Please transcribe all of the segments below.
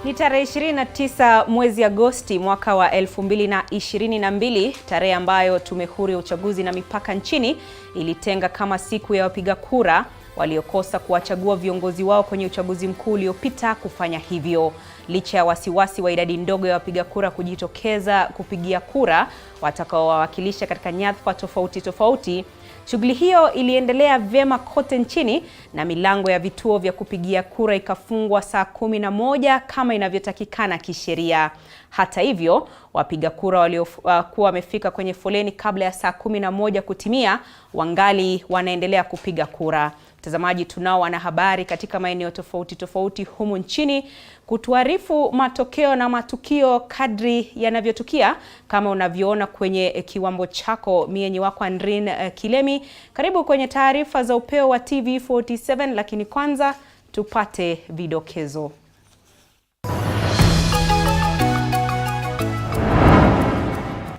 Ni tarehe 29 mwezi Agosti mwaka wa 2022, tarehe ambayo Tume Huru ya Uchaguzi na Mipaka nchini ilitenga kama siku ya wapiga kura waliokosa kuwachagua viongozi wao kwenye uchaguzi mkuu uliopita kufanya hivyo. Licha ya wasiwasi wa idadi ndogo ya wapiga kura kujitokeza kupigia kura watakaowawakilisha katika nyadhifa tofauti, shughuli hiyo iliendelea vyema kote nchini na milango ya vituo vya kupigia kura ikafungwa saa 11 kama inavyotakikana kisheria. Hata hivyo, wapiga kura waliokuwa wamefika kwenye foleni kabla ya saa 11 kutimia wangali wanaendelea kupiga kura. Mtazamaji, tunao wanahabari katika maeneo tofauti humu nchini kutuarifu matokeo na matukio kadri yanavyotukia, kama unavyoona kwenye kiwambo chako. Mienyi wako Andrin Kilemi, karibu kwenye taarifa za Upeo wa TV47, lakini kwanza tupate vidokezo.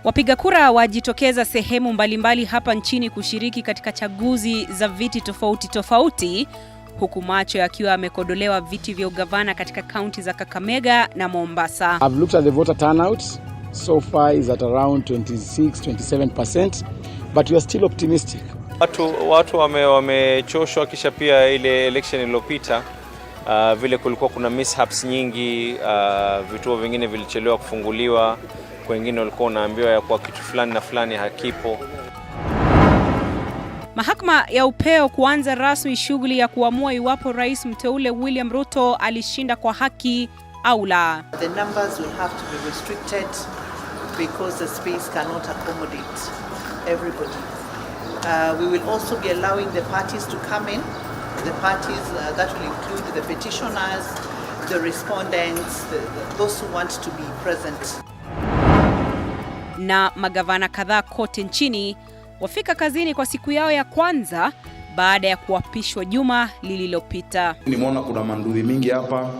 Wapiga kura wajitokeza sehemu mbalimbali hapa nchini kushiriki katika chaguzi za viti tofauti, huku macho yakiwa yamekodolewa viti vya ugavana katika kaunti za Kakamega na Mombasa. I've looked at the voter turnout. So far is at around 26-27%, but we are still optimistic. Watu wamechoshwa kisha pia ile election iliyopita vile kulikuwa kuna mishaps nyingi, vituo vingine vilichelewa kufunguliwa, wengine walikuwa wanaambiwa ya kwa kitu fulani na fulani hakipo. Mahakama ya Upeo kuanza rasmi shughuli ya kuamua iwapo Rais mteule William Ruto alishinda kwa haki au la. The numbers will have to be restricted because the space cannot accommodate everybody. We will also be allowing the parties to come in. The parties that will include the petitioners, the respondents, those who want to be present. Na magavana kadhaa kote nchini wafika kazini kwa siku yao ya kwanza baada ya kuapishwa juma lililopita. Nimeona kuna manduthi mingi hapa,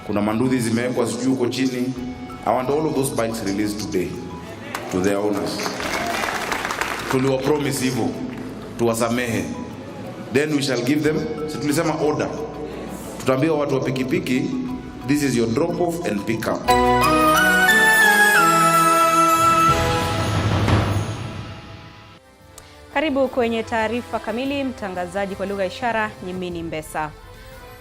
kuna manduthi zimewekwa sijui huko chini. I want all of those bikes released today to their owners. Tuliwa promise hivyo, tuwasamehe. Then we shall give them, si tulisema order. Tutaambia watu wa pikipiki, this is your drop off and pick up. Karibu kwenye taarifa kamili. Mtangazaji kwa lugha ishara Nyimini Mbesa.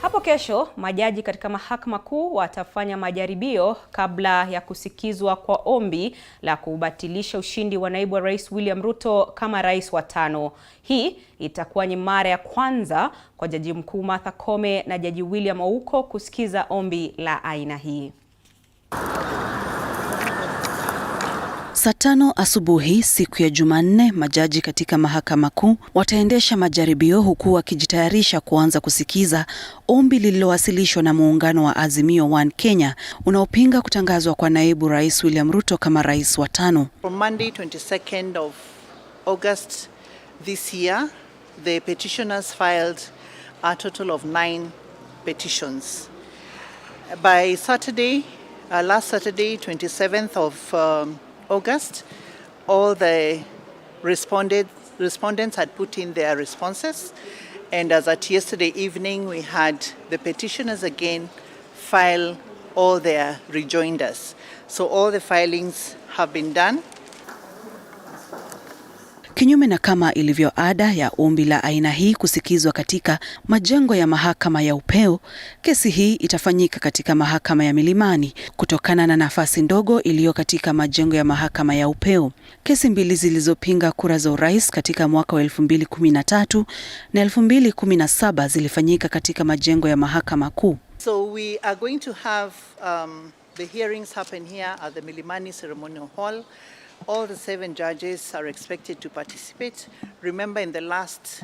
Hapo kesho, majaji katika mahakama kuu watafanya majaribio kabla ya kusikizwa kwa ombi la kubatilisha ushindi wa naibu wa Rais William Ruto kama rais wa 5. Hii itakuwa ni mara ya kwanza kwa Jaji Mkuu Martha Koome na Jaji William Ouko kusikiza ombi la aina hii. Saa 5 asubuhi siku ya Jumanne, majaji katika mahakama kuu wataendesha majaribio huku wakijitayarisha kuanza kusikiza ombi lililowasilishwa na muungano wa Azimio One Kenya unaopinga kutangazwa kwa naibu Rais William Ruto kama rais wa 5. From Monday 22nd of August this year, the petitioners filed a total of 9 petitions. By Saturday, last Saturday, 27th of August, all the respondents had put in their responses, and as at yesterday evening we had the petitioners again file all their rejoinders. So all the filings have been done. Kinyume na kama ilivyo ada ya ombi la aina hii kusikizwa katika majengo ya mahakama ya Upeo, kesi hii itafanyika katika mahakama ya Milimani kutokana na nafasi ndogo iliyo katika majengo ya mahakama ya Upeo. Kesi mbili zilizopinga kura za urais katika mwaka wa 2013 na 2017 zilifanyika katika majengo ya mahakama kuu. So we are going to have the hearings happen here at the Milimani Ceremonial Hall. All the 7 judges are expected to participate. Remember, in the last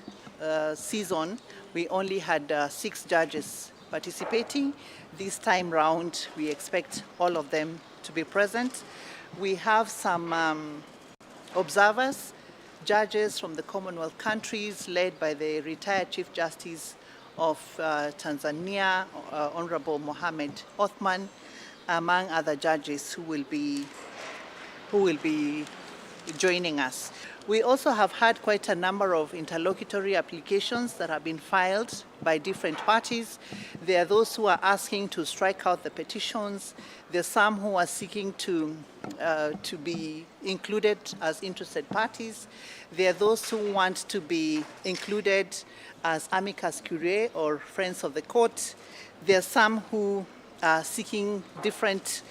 season, we only had 6 judges participating. This time round, we expect all of them to be present. We have some observers, judges from the Commonwealth countries, led by the retired Chief Justice of Tanzania, Honorable Mohamed Othman, among other judges who will be joining us. We also have had quite a number of interlocutory applications that have been filed by different parties. There are those who are asking to strike out the petitions. There are some who are seeking to be included as interested parties. There are those who want to be included as amicus curiae or friends of the court. There are some who are seeking different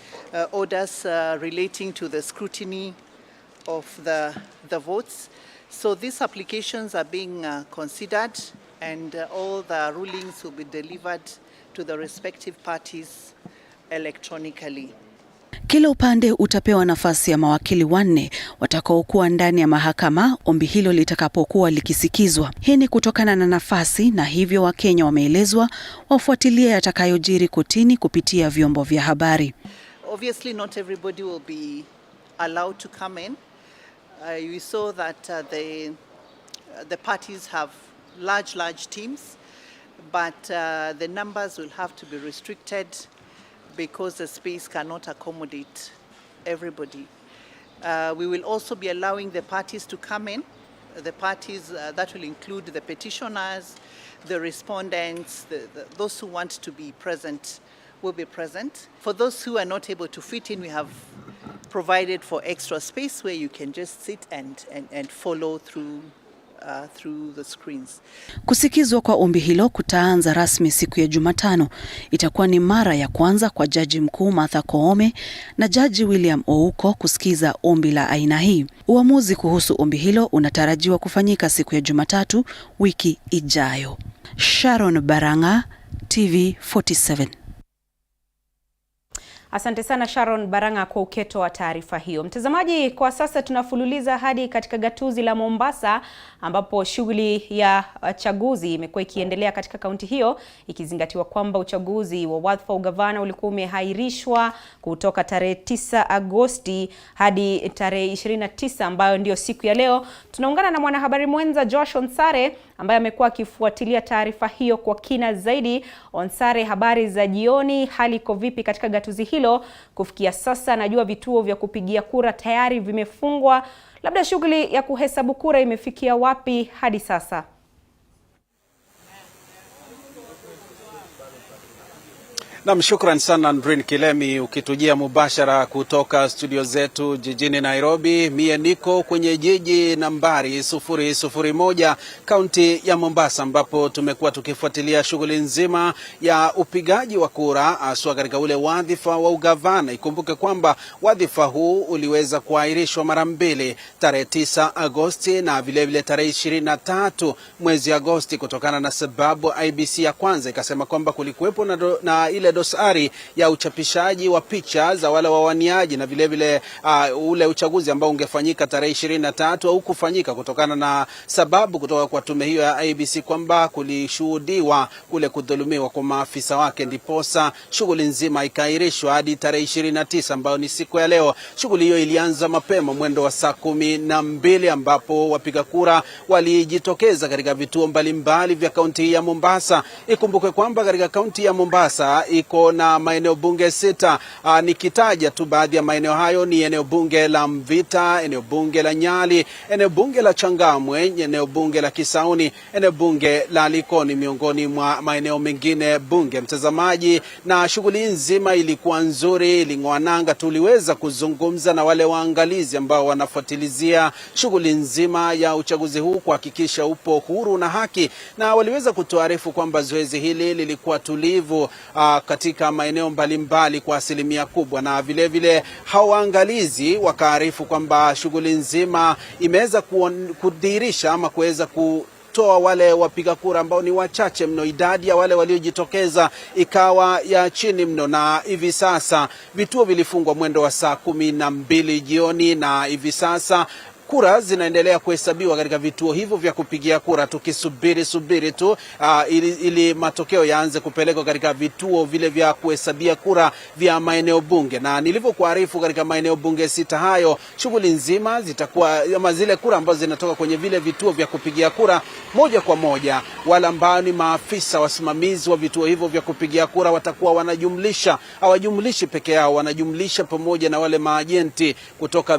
orders relating to the scrutiny of the votes. So these applications are being considered, and all the rulings will be delivered to the respective parties electronically. Kila upande utapewa nafasi ya mawakili 4 watakaokuwa ndani ya mahakama ombi hilo litakapokuwa likisikizwa. Hii ni kutokana na nafasi, na hivyo Wakenya wameelezwa wafuatilie yatakayojiri kotini kupitia vyombo vya habari. Obviously not everybody will be allowed to come in. We saw that the parties have large teams, but the numbers will have to be restricted because the space cannot accommodate everybody. We will also be allowing the parties to come in. The parties that will include the petitioners, the respondents, those who want to be present will be present. For those who are not able to fit in, we have provided for extra space where you can just sit and follow through the screens. Kusikizwa kwa ombi hilo kutaanza rasmi siku ya Jumatano. Itakuwa ni mara ya kwanza kwa Jaji Mkuu Martha Koome na Jaji William Ouko kusikiza ombi la aina hii. Uamuzi kuhusu ombi hilo unatarajiwa kufanyika siku ya Jumatatu wiki ijayo. Sharon Baranga, TV 47. Asante sana Sharon Baranga kwa uketo wa taarifa hiyo. Mtazamaji, kwa sasa tunafululiza hadi katika gatuzi la Mombasa ambapo shughuli ya uchaguzi imekuwa ikiendelea katika kaunti hiyo, ikizingatiwa kwamba uchaguzi wa wadhifa ugavana ulikuwa umehairishwa kutoka tarehe 9 Agosti hadi tarehe 29 ambayo ndio siku ya leo. Tunaungana na mwanahabari mwenza Josh Onsare ambaye amekuwa akifuatilia taarifa hiyo kwa kina zaidi. Onsare, habari za jioni, hali iko vipi katika gatuzi hilo? Kufikia sasa najua vituo vya kupigia kura tayari vimefungwa. Labda shughuli ya kuhesabu kura imefikia wapi hadi sasa? Naam, shukran sana Ndrin Kilemi ukitujia mubashara kutoka studio zetu jijini Nairobi. Mie niko kwenye jiji nambari 001 kaunti ya Mombasa ambapo tumekuwa tukifuatilia shughuli nzima ya upigaji wa kura haswa katika ule wadhifa wa ugavana. Ikumbuke kwamba wadhifa huu uliweza kuahirishwa mara mbili, tarehe 9 Agosti na vile vile tarehe 23 mwezi Agosti kutokana na sababu IBC ya kwanza ikasema kwamba kulikuwepo na ile dosari ya uchapishaji wa picha za wale wawaniaji na vile vile ule uchaguzi ambao ungefanyika tarehe 23 au kufanyika kutokana na sababu kutoka kwa tume hiyo ya IBC kwamba kulishuhudiwa kule kudhulumiwa kwa maafisa wake, ndiposa shughuli nzima ikaahirishwa hadi tarehe 29 ambayo ni siku ya leo. Shughuli hiyo ilianza mapema mwendo wa saa 12 ambapo wapiga kura walijitokeza katika vituo mbalimbali vya kaunti ya Mombasa. Ikumbuke kwamba katika kaunti ya Mombasa iko na maeneo bunge 6. Nikitaja tu baadhi ya maeneo hayo ni eneo bunge la Mvita, eneo bunge la Nyali, eneo bunge la Changamwe, eneo bunge la Kisauni, eneo bunge la Likoni miongoni mwa maeneo mengine bunge. Mtazamaji, na shughuli nzima ilikuwa nzuri, ilingwananga. Tuliweza kuzungumza na wale waangalizi ambao wanafuatilizia shughuli nzima ya uchaguzi huu kuhakikisha upo huru na haki, na waliweza kutuarifu kwamba zoezi hili lilikuwa tulivu katika maeneo mbalimbali kwa asilimia kubwa, na vile vile hawaangalizi wakaarifu kwamba shughuli nzima imeweza kudhihirisha ama kuweza kutoa wale wapiga kura ambao ni wachache mno. Idadi ya wale waliojitokeza ikawa ya chini mno, na hivi sasa vituo vilifungwa mwendo wa saa 12 jioni, na hivi sasa kura zinaendelea kuhesabiwa katika vituo hivyo vya kupigia kura, tukisubiri tu ili matokeo yaanze kupelekwa katika vituo vile vya kuhesabia kura vya maeneo bunge. Na nilivyokuarifu, katika maeneo bunge 6 hayo, shughuli nzima zitakuwa ama zile kura ambazo zinatoka kwenye vile vituo vya kupigia kura, moja kwa moja wale ambao ni maafisa wasimamizi wa vituo hivyo vya kupigia kura watakuwa wanajumlisha, hawajumlishi peke yao, wanajumlisha pamoja na wale maajenti kutoka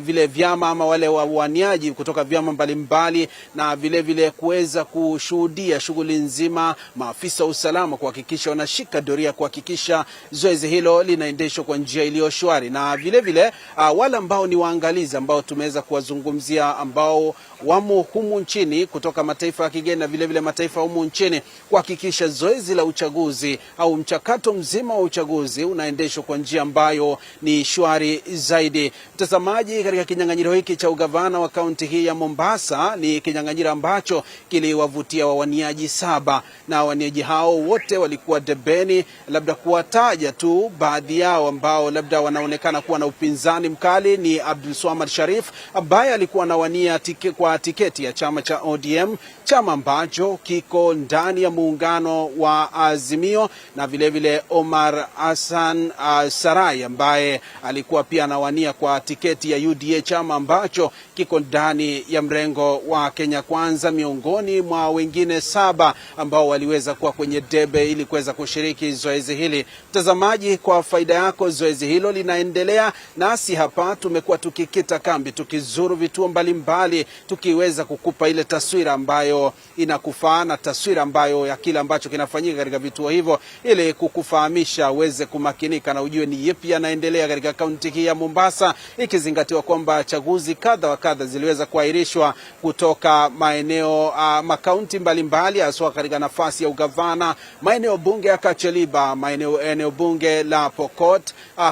vile vyama ama wale wawaniaji kutoka vyama mbalimbali, na vile kuweza kushuhudia shughuli nzima, maafisa usalama kuhakikisha wanashika doria kuhakikisha zoezi hilo linaendeshwa kwa njia iliyo shwari, na vile wale ambao ni waangalizi ambao tumeweza kuwazungumzia ambao wamo humu nchini kutoka mataifa ya kigeni na vile mataifa humu nchini kuhakikisha zoezi la uchaguzi au mchakato mzima wa uchaguzi unaendeshwa kwa njia ambayo ni shwari zaidi. Mtazamaji, katika kinyang'anyiro hiki cha ugavana wa kaunti hii ya Mombasa, ni kinyang'anyiro ambacho kiliwavutia wawaniaji 7, na wawaniaji hao wote walikuwa debeni. Labda kuwataja tu baadhi yao ambao labda wanaonekana kuwa na upinzani mkali ni Abdulswamad Sharif ambaye alikuwa anawania kwa tiketi ya chama cha ODM, chama ambacho kiko ndani ya muungano wa Azimio, na vile Omar Hassan Sarai ambaye alikuwa pia anawania kwa tiketi ya UDA, chama ambacho kiko ndani ya mrengo wa Kenya Kwanza, miongoni mwa wengine 7 ambao waliweza kuwa kwenye debe ili kuweza kushiriki zoezi hili. Mtazamaji, kwa faida yako, zoezi hilo linaendelea, nasi hapa tumekuwa tukikita kambi, tukizuru vituo mbalimbali, tukiweza kukupa ile taswira ambayo inakufaa na taswira ambayo ya kile ambacho kinafanyika katika vituo hivyo, ili kukufahamisha uweze kumakinika na ujue ni yapi yanaendelea katika kaunti hii ya Mombasa, ikizingatiwa kwamba chaguzi kadha wa kadha ziliweza kuahirishwa kutoka maeneo makaunti mbalimbali, hasa katika nafasi ya ugavana, maeneo bunge ya Kacheliba, eneo bunge la Pokot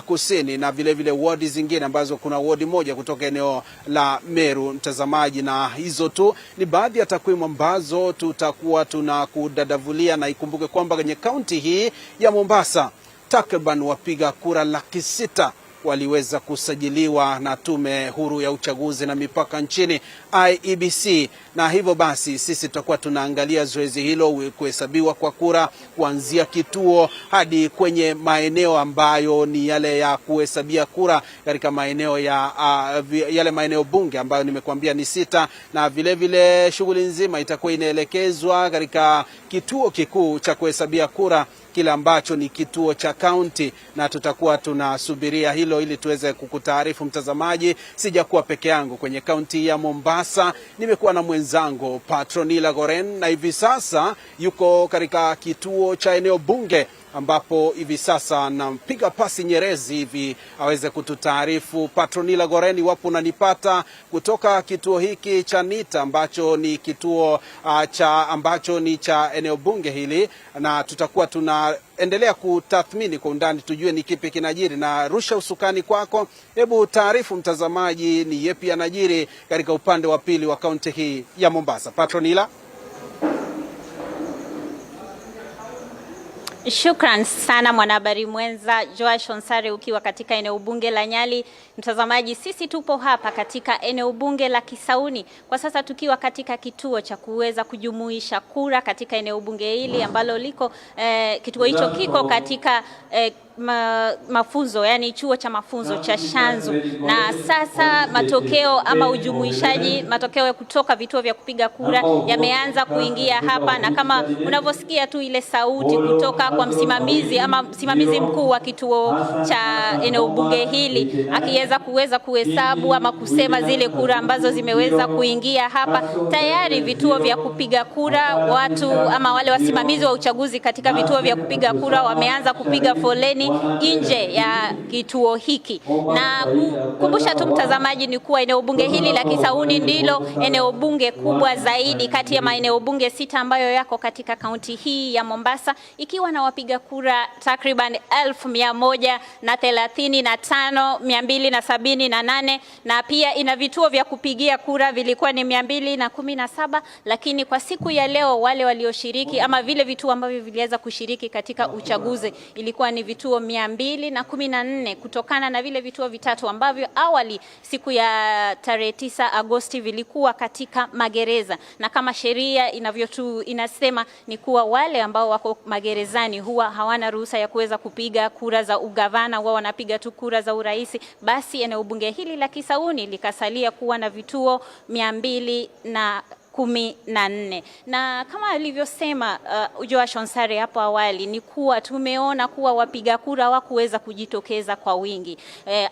kusini, na vile wadi zingine ambazo kuna wadi moja kutoka eneo la Meru. Mtazamaji, na hizo tu ni baadhi ya takwimu ambazo tutakuwa tunakudadavulia, na ikumbuke kwamba kwenye kaunti hii ya Mombasa takriban wapiga kura 600,000 waliweza kusajiliwa na Tume Huru ya Uchaguzi na Mipaka nchini IEBC, na hivyo basi sisi tutakuwa tunaangalia zoezi hilo, kuhesabiwa kwa kura kuanzia kituo hadi kwenye maeneo ambayo ni yale ya kuhesabia kura katika maeneo ya yale maeneo bunge ambayo nimekuambia ni 6, na vile shughuli nzima itakuwa inaelekezwa katika kituo kikuu cha kuhesabia kura, kile ambacho ni kituo cha kaunti, na tutakuwa tunasubiria hilo ili tuweze kukutaarifu. Mtazamaji, sijakuwa peke yangu kwenye kaunti ya Mombasa, nimekuwa na mwenzangu Patronila Goren, na hivi sasa yuko katika kituo cha eneo bunge ambapo hivi sasa nampiga pasi Nyerezi hivi aweze kututaarifu. Patronila Goren, wapo unanipata kutoka kituo hiki cha Nita ambacho ni kituo ambacho ni cha eneo bunge hili, na tutakuwa tunaendelea kutathmini kwa undani tujue ni kipi kinajiri, na rusha usukani kwako. Hebu taarifu mtazamaji ni yapi yanajiri katika upande wa pili wa kaunti hii ya Mombasa. Patronila. Shukran sana mwanahabari mwenza Joash Onsare ukiwa katika eneo bunge la Nyali. Mtazamaji, sisi tupo hapa katika eneo bunge la Kisauni kwa sasa, tukiwa katika kituo cha kuweza kujumuisha kura katika eneo bunge hili ambalo liko kituo hicho kiko katika mafunzo, yani chuo cha mafunzo cha Shanzu, na sasa matokeo ama ujumuishaji, matokeo kutoka vituo vya kupiga kura yameanza kuingia hapa, na kama unavyosikia tu ile sauti kutoka kwa msimamizi mkuu wa kituo cha eneo bunge hili akiweza kuhesabu ama kusema zile kura ambazo zimeweza kuingia hapa. Tayari vituo vya kupiga kura, watu ama wale wasimamizi wa uchaguzi katika vituo vya kupiga kura wameanza kupiga foleni nje ya kituo hiki. Na kukumbusha tu mtazamaji ni kuwa eneo bunge hili la Kisauni ndilo eneo bunge kubwa zaidi kati ya maeneo bunge 6 ambayo yako katika kaunti hii ya Mombasa, ikiwa na wapiga kura takriban 1,135,278, na pia ina vituo vya kupigia kura vilikuwa ni 217, lakini kwa siku ya leo wale walioshiriki ama vile vituo ambavyo viliweza kushiriki katika uchaguzi ilikuwa ni vituo vituo 214 kutokana na vile vituo vitatu ambavyo awali siku ya tarehe 9 Agosti vilikuwa katika magereza, na kama sheria inasema ni kuwa wale ambao wako magerezani huwa hawana ruhusa ya kuweza kupiga kura za ugavana, wao wanapiga tu kura za urais. Basi eneo bunge hili la Kisauni likasalia kuwa na vituo 214, na kama alivyosema Shonsari hapo awali ni kuwa tumeona kuwa wapiga kura hawakuweza kujitokeza kwa wingi.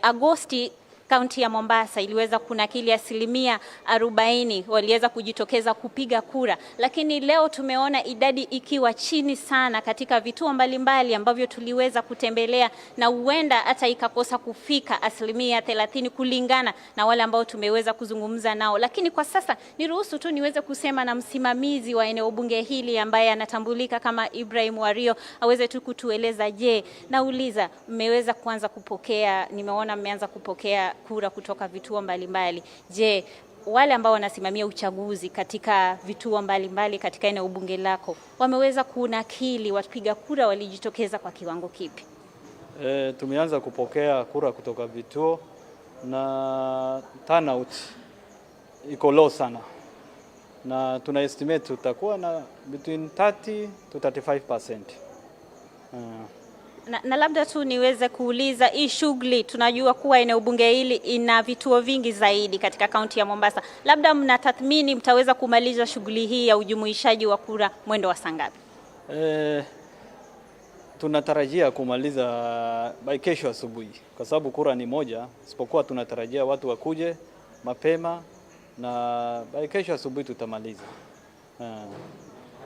Agosti kaunti ya Mombasa iliweza kunakili 40% waliweza kujitokeza kupiga kura, lakini leo tumeona idadi ikiwa chini sana katika vituo mbalimbali ambavyo tuliweza kutembelea, na huenda hata ikakosa kufika 30% kulingana na wale ambao tumeweza kuzungumza nao. Lakini kwa sasa niruhusu tu niweze kusema na msimamizi wa eneo bunge hili ambaye anatambulika kama Ibrahim Wario aweze tu kutueleza. Je, nauliza mmeweza kuanza kupokea, nimeona mmeanza kupokea kura kutoka vituo mbalimbali. Je, wale ambao wanasimamia uchaguzi katika vituo mbalimbali katika eneo bunge lako wameweza kunakili wapiga kura walijitokeza kwa kiwango kipi? Tumeanza kupokea kura kutoka vituo na turnout iko low sana, na tuna estimate tutakuwa na between 30 to 35%. Na labda tu niweze kuuliza, hii shughuli tunajua kuwa eneo bunge hili ina vituo vingi zaidi katika kaunti ya Mombasa. Labda mnatathmini mtaweza kumaliza shughuli hii ya ujumuishaji wa kura mwendo wa saa ngapi? Tunatarajia kumaliza by kesho asubuhi, kwa sababu kura ni moja, isipokuwa tunatarajia watu wakuje mapema, na by kesho asubuhi tutamaliza.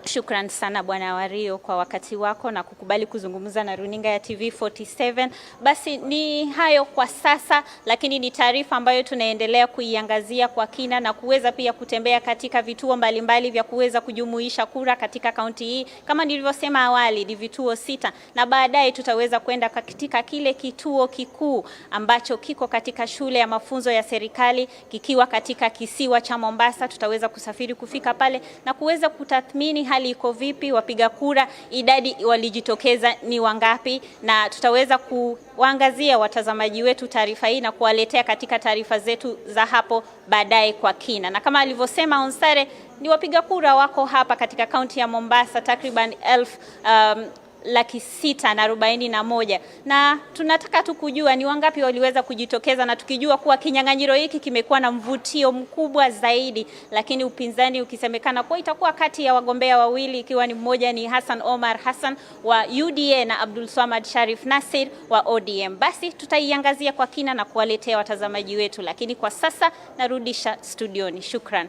Shukran sana Bwana Wario kwa wakati wako na kukubali kuzungumza na runinga ya TV47. Basi ni hayo kwa sasa, lakini ni taarifa ambayo tunaendelea kuiangazia kwa kina na kuweza pia kutembea katika vituo mbalimbali vya kuweza kujumuisha kura katika kaunti hii. Kama nilivyosema awali, ni vituo 6, na baadaye tutaweza kwenda katika kile kituo kikuu ambacho kiko katika shule ya mafunzo ya serikali kikiwa katika kisiwa cha Mombasa. Tutaweza kusafiri kufika pale na kuweza kutathmini hali iko vipi, wapiga kura idadi walijitokeza ni wangapi, na tutaweza kuangazia watazamaji wetu taarifa hii na kuwaletea katika taarifa zetu za hapo baadaye kwa kina. Na kama alivyosema Onsare, ni wapiga kura wako hapa katika kaunti ya Mombasa takriban 641, na tunataka tu kujua ni wangapi waliweza kujitokeza, na tukijua kuwa kinyang'anyiro hiki kimekuwa na mvutio mkubwa zaidi, lakini upinzani ukisemekana kuwa itakuwa kati ya wagombea wawili, ikiwa ni mmoja ni Hassan Omar Hassan wa UDA na Abdul Swamad Sharif Nasir wa ODM. Basi tutaiangazia kwa kina na kuwaletea watazamaji wetu, lakini kwa sasa narudisha studioni. Shukran.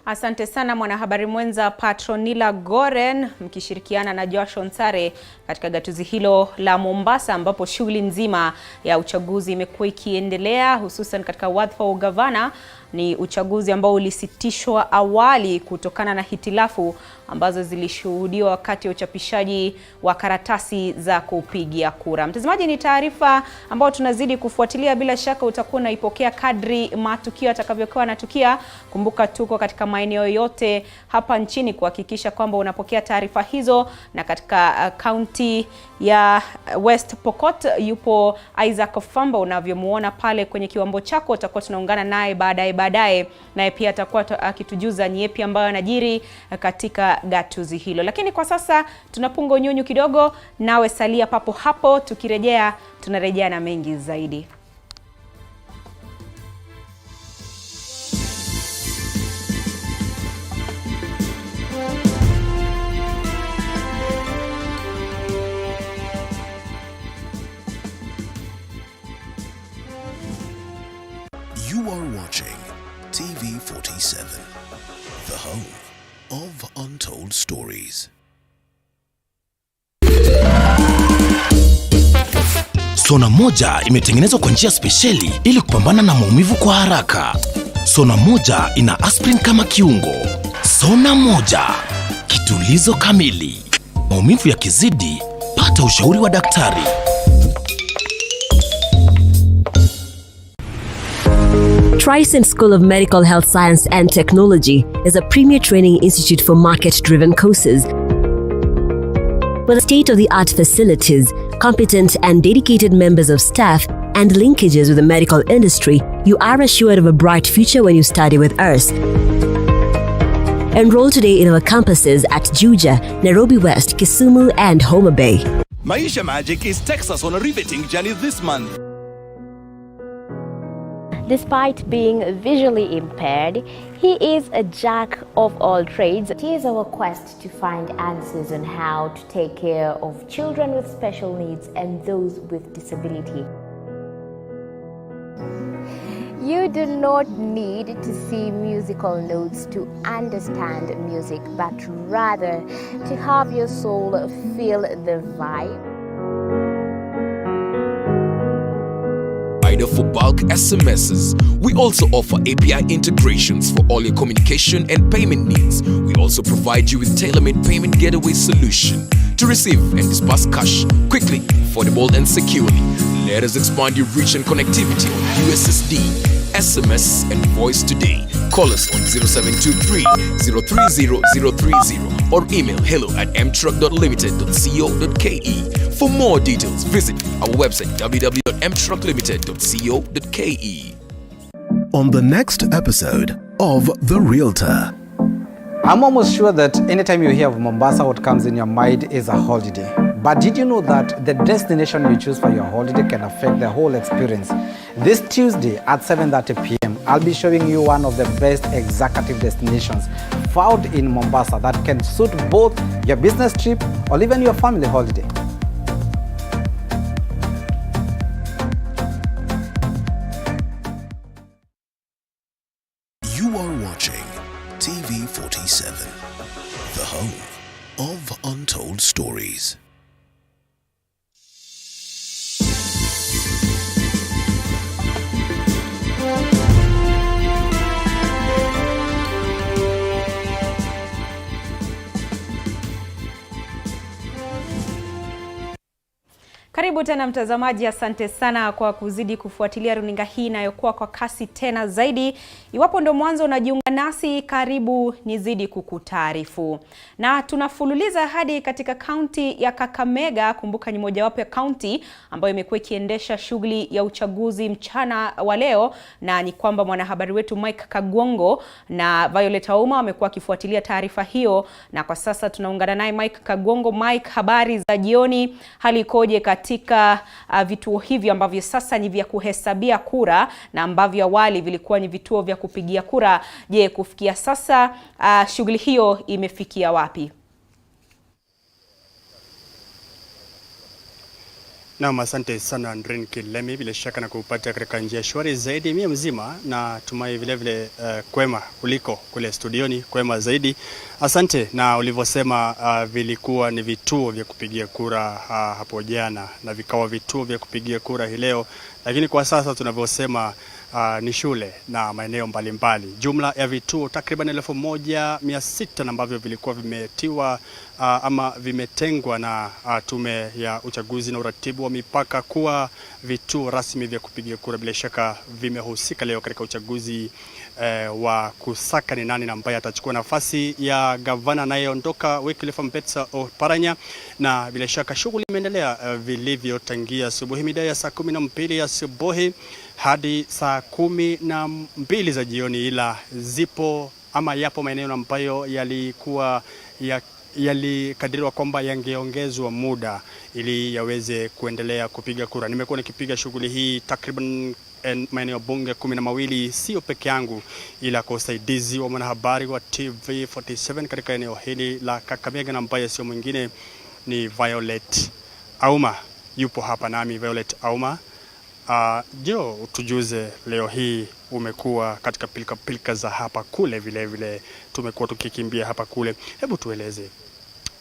Asante sana mwanahabari mwenza Patronila Goren mkishirikiana na Josh Onsare katika gatuzi hilo la Mombasa, ambapo shughuli nzima ya uchaguzi imekuwa ikiendelea, hususan katika wadhifa wa ugavana. Ni uchaguzi ambao ulisitishwa awali kutokana na hitilafu ambazo zilishuhudiwa wakati wa uchapishaji wa karatasi za kupigia kura. Mtazamaji, ni taarifa ambayo tunazidi kufuatilia, bila shaka utakuwa unaipokea kadri matukio atakavyokuwa yanatukia. Kumbuka tuko katika maeneo yote hapa nchini kuhakikisha kwamba unapokea taarifa hizo, na katika kaunti ya West Pokot yupo Isaac Famba, unavyomuona pale kwenye kiwambo chako. Utakuwa tunaungana naye baadaye, naye pia atakuwa akitujuza ni yapi ambayo yanajiri katika gatuzi hilo. Lakini kwa sasa tunapunga unyunyu kidogo, nawe salia papo hapo. Tukirejea tunarejea na mengi zaidi. You are watching TV47, the home of untold stories. Sona moja imetengenezwa kwa njia spesheli ili kupambana na maumivu kwa haraka. Sona moja ina aspirin kama kiungo. Sona moja, kitulizo kamili. Maumivu yakizidi, pata ushauri wa daktari. Tryson School of Medical Health Science and Technology is a premier training institute for market-driven courses. With state-of-the-art facilities, competent and dedicated members of staff, and linkages with the medical industry, you are assured of a bright future when you study with us. Enroll today in our campuses at Juja, Nairobi West, Kisumu, and Homa Bay. Maisha Magic is Texas on a riveting journey this month. Despite being visually impaired, he is a jack of all trades. It is our quest to find answers on how to take care of children with special needs and those with disability. You do not need to see musical notes to understand music, but rather to have your soul feel the vibe. For bulk SMSs. We also offer API integrations for all your communication and payment needs. We also provide you with tailor-made payment gateway solution to receive and disperse cash quickly, affordable and securely. Let us expand your reach and connectivity on USSD, SMS and voice today. Call us on 0723 030 030 or email hello@mtruck.limited.co.ke. For more details, visit our website www.mtrucklimited.co.ke. On the next episode of The Realtor. I'm almost sure that anytime you hear of Mombasa, what comes in your mind is a holiday. But did you know that the destination you choose for your holiday can affect the whole experience? This Tuesday at 7:30 p.m., I'll be showing you one of the best executive destinations found in Mombasa that can suit both your business trip or even your family holiday. You are watching TV 47, the home of untold stories. Karibu tena mtazamaji, asante sana kwa kuzidi kufuatilia runinga hii inayokuwa kwa kasi tena zaidi. Iwapo ndo mwanzo unajiunga nasi, karibu nizidi kukutaarifu. Na tunafululiza hadi katika kaunti ya Kakamega. Kumbuka ni mojawapo ya kaunti ambayo imekuwa ikiendesha shughuli ya uchaguzi mchana wa leo, na ni kwamba mwanahabari wetu Mike Kagwongo na Violet Auma wamekuwa kifuatilia taarifa hiyo, na kwa sasa tunaungana naye Mike Kagwongo. Mike, habari za jioni, hali ikoje katika vituo hivi ambavyo sasa ni vya kuhesabia kura na ambavyo awali vilikuwa ni vituo vya kupigia kura? Je, kufikia sasa shughuli hiyo imefikia wapi? Naam, asante sana Andrin Kilemi, bila shaka na kupata katika njia shwari zaidi mimi mzima, na tumai vile vile kwema kuliko kule studioni, kwema zaidi. Asante. Na ulivyosema vilikuwa ni vituo vya kupigia kura hapo jana na vikawa vituo vya kupigia kura hii leo, lakini kwa sasa tunavyosema ni shule na maeneo mbalimbali. Jumla ya vituo takriban 1600 ambavyo vilikuwa vimetiwa ama vimetengwa na tume ya uchaguzi na uratibu wa mipaka kuwa vituo rasmi vya kupigia kura, bila shaka vimehusika leo katika uchaguzi wa kusaka ni nani ambaye atachukua nafasi ya gavana anayeondoka Wycliffe Ambetsa Oparanya. Na bila shaka shughuli imeendelea vilivyo tangia asubuhi mida ya saa 12 asubuhi hadi saa 12 za jioni, ila zipo ama yapo maeneo ambayo yalikuwa yalikadiriwa kwamba yangeongezwa muda ili yaweze kuendelea kupiga kura. Nimekuwa nikipiga shughuli hii takriban maeneo bunge 12, sio peke yangu ila kwa usaidizi wa mwanahabari wa TV 47 katika eneo hili la Kakamega, na ambaye sio mwingine ni Violet Auma. Yupo hapa nami Violet Auma. Jo, tujuze leo hii umekuwa katika pilika za hapa kule, vile vile tumekuwa tukikimbia hapa kule. Hebu tueleze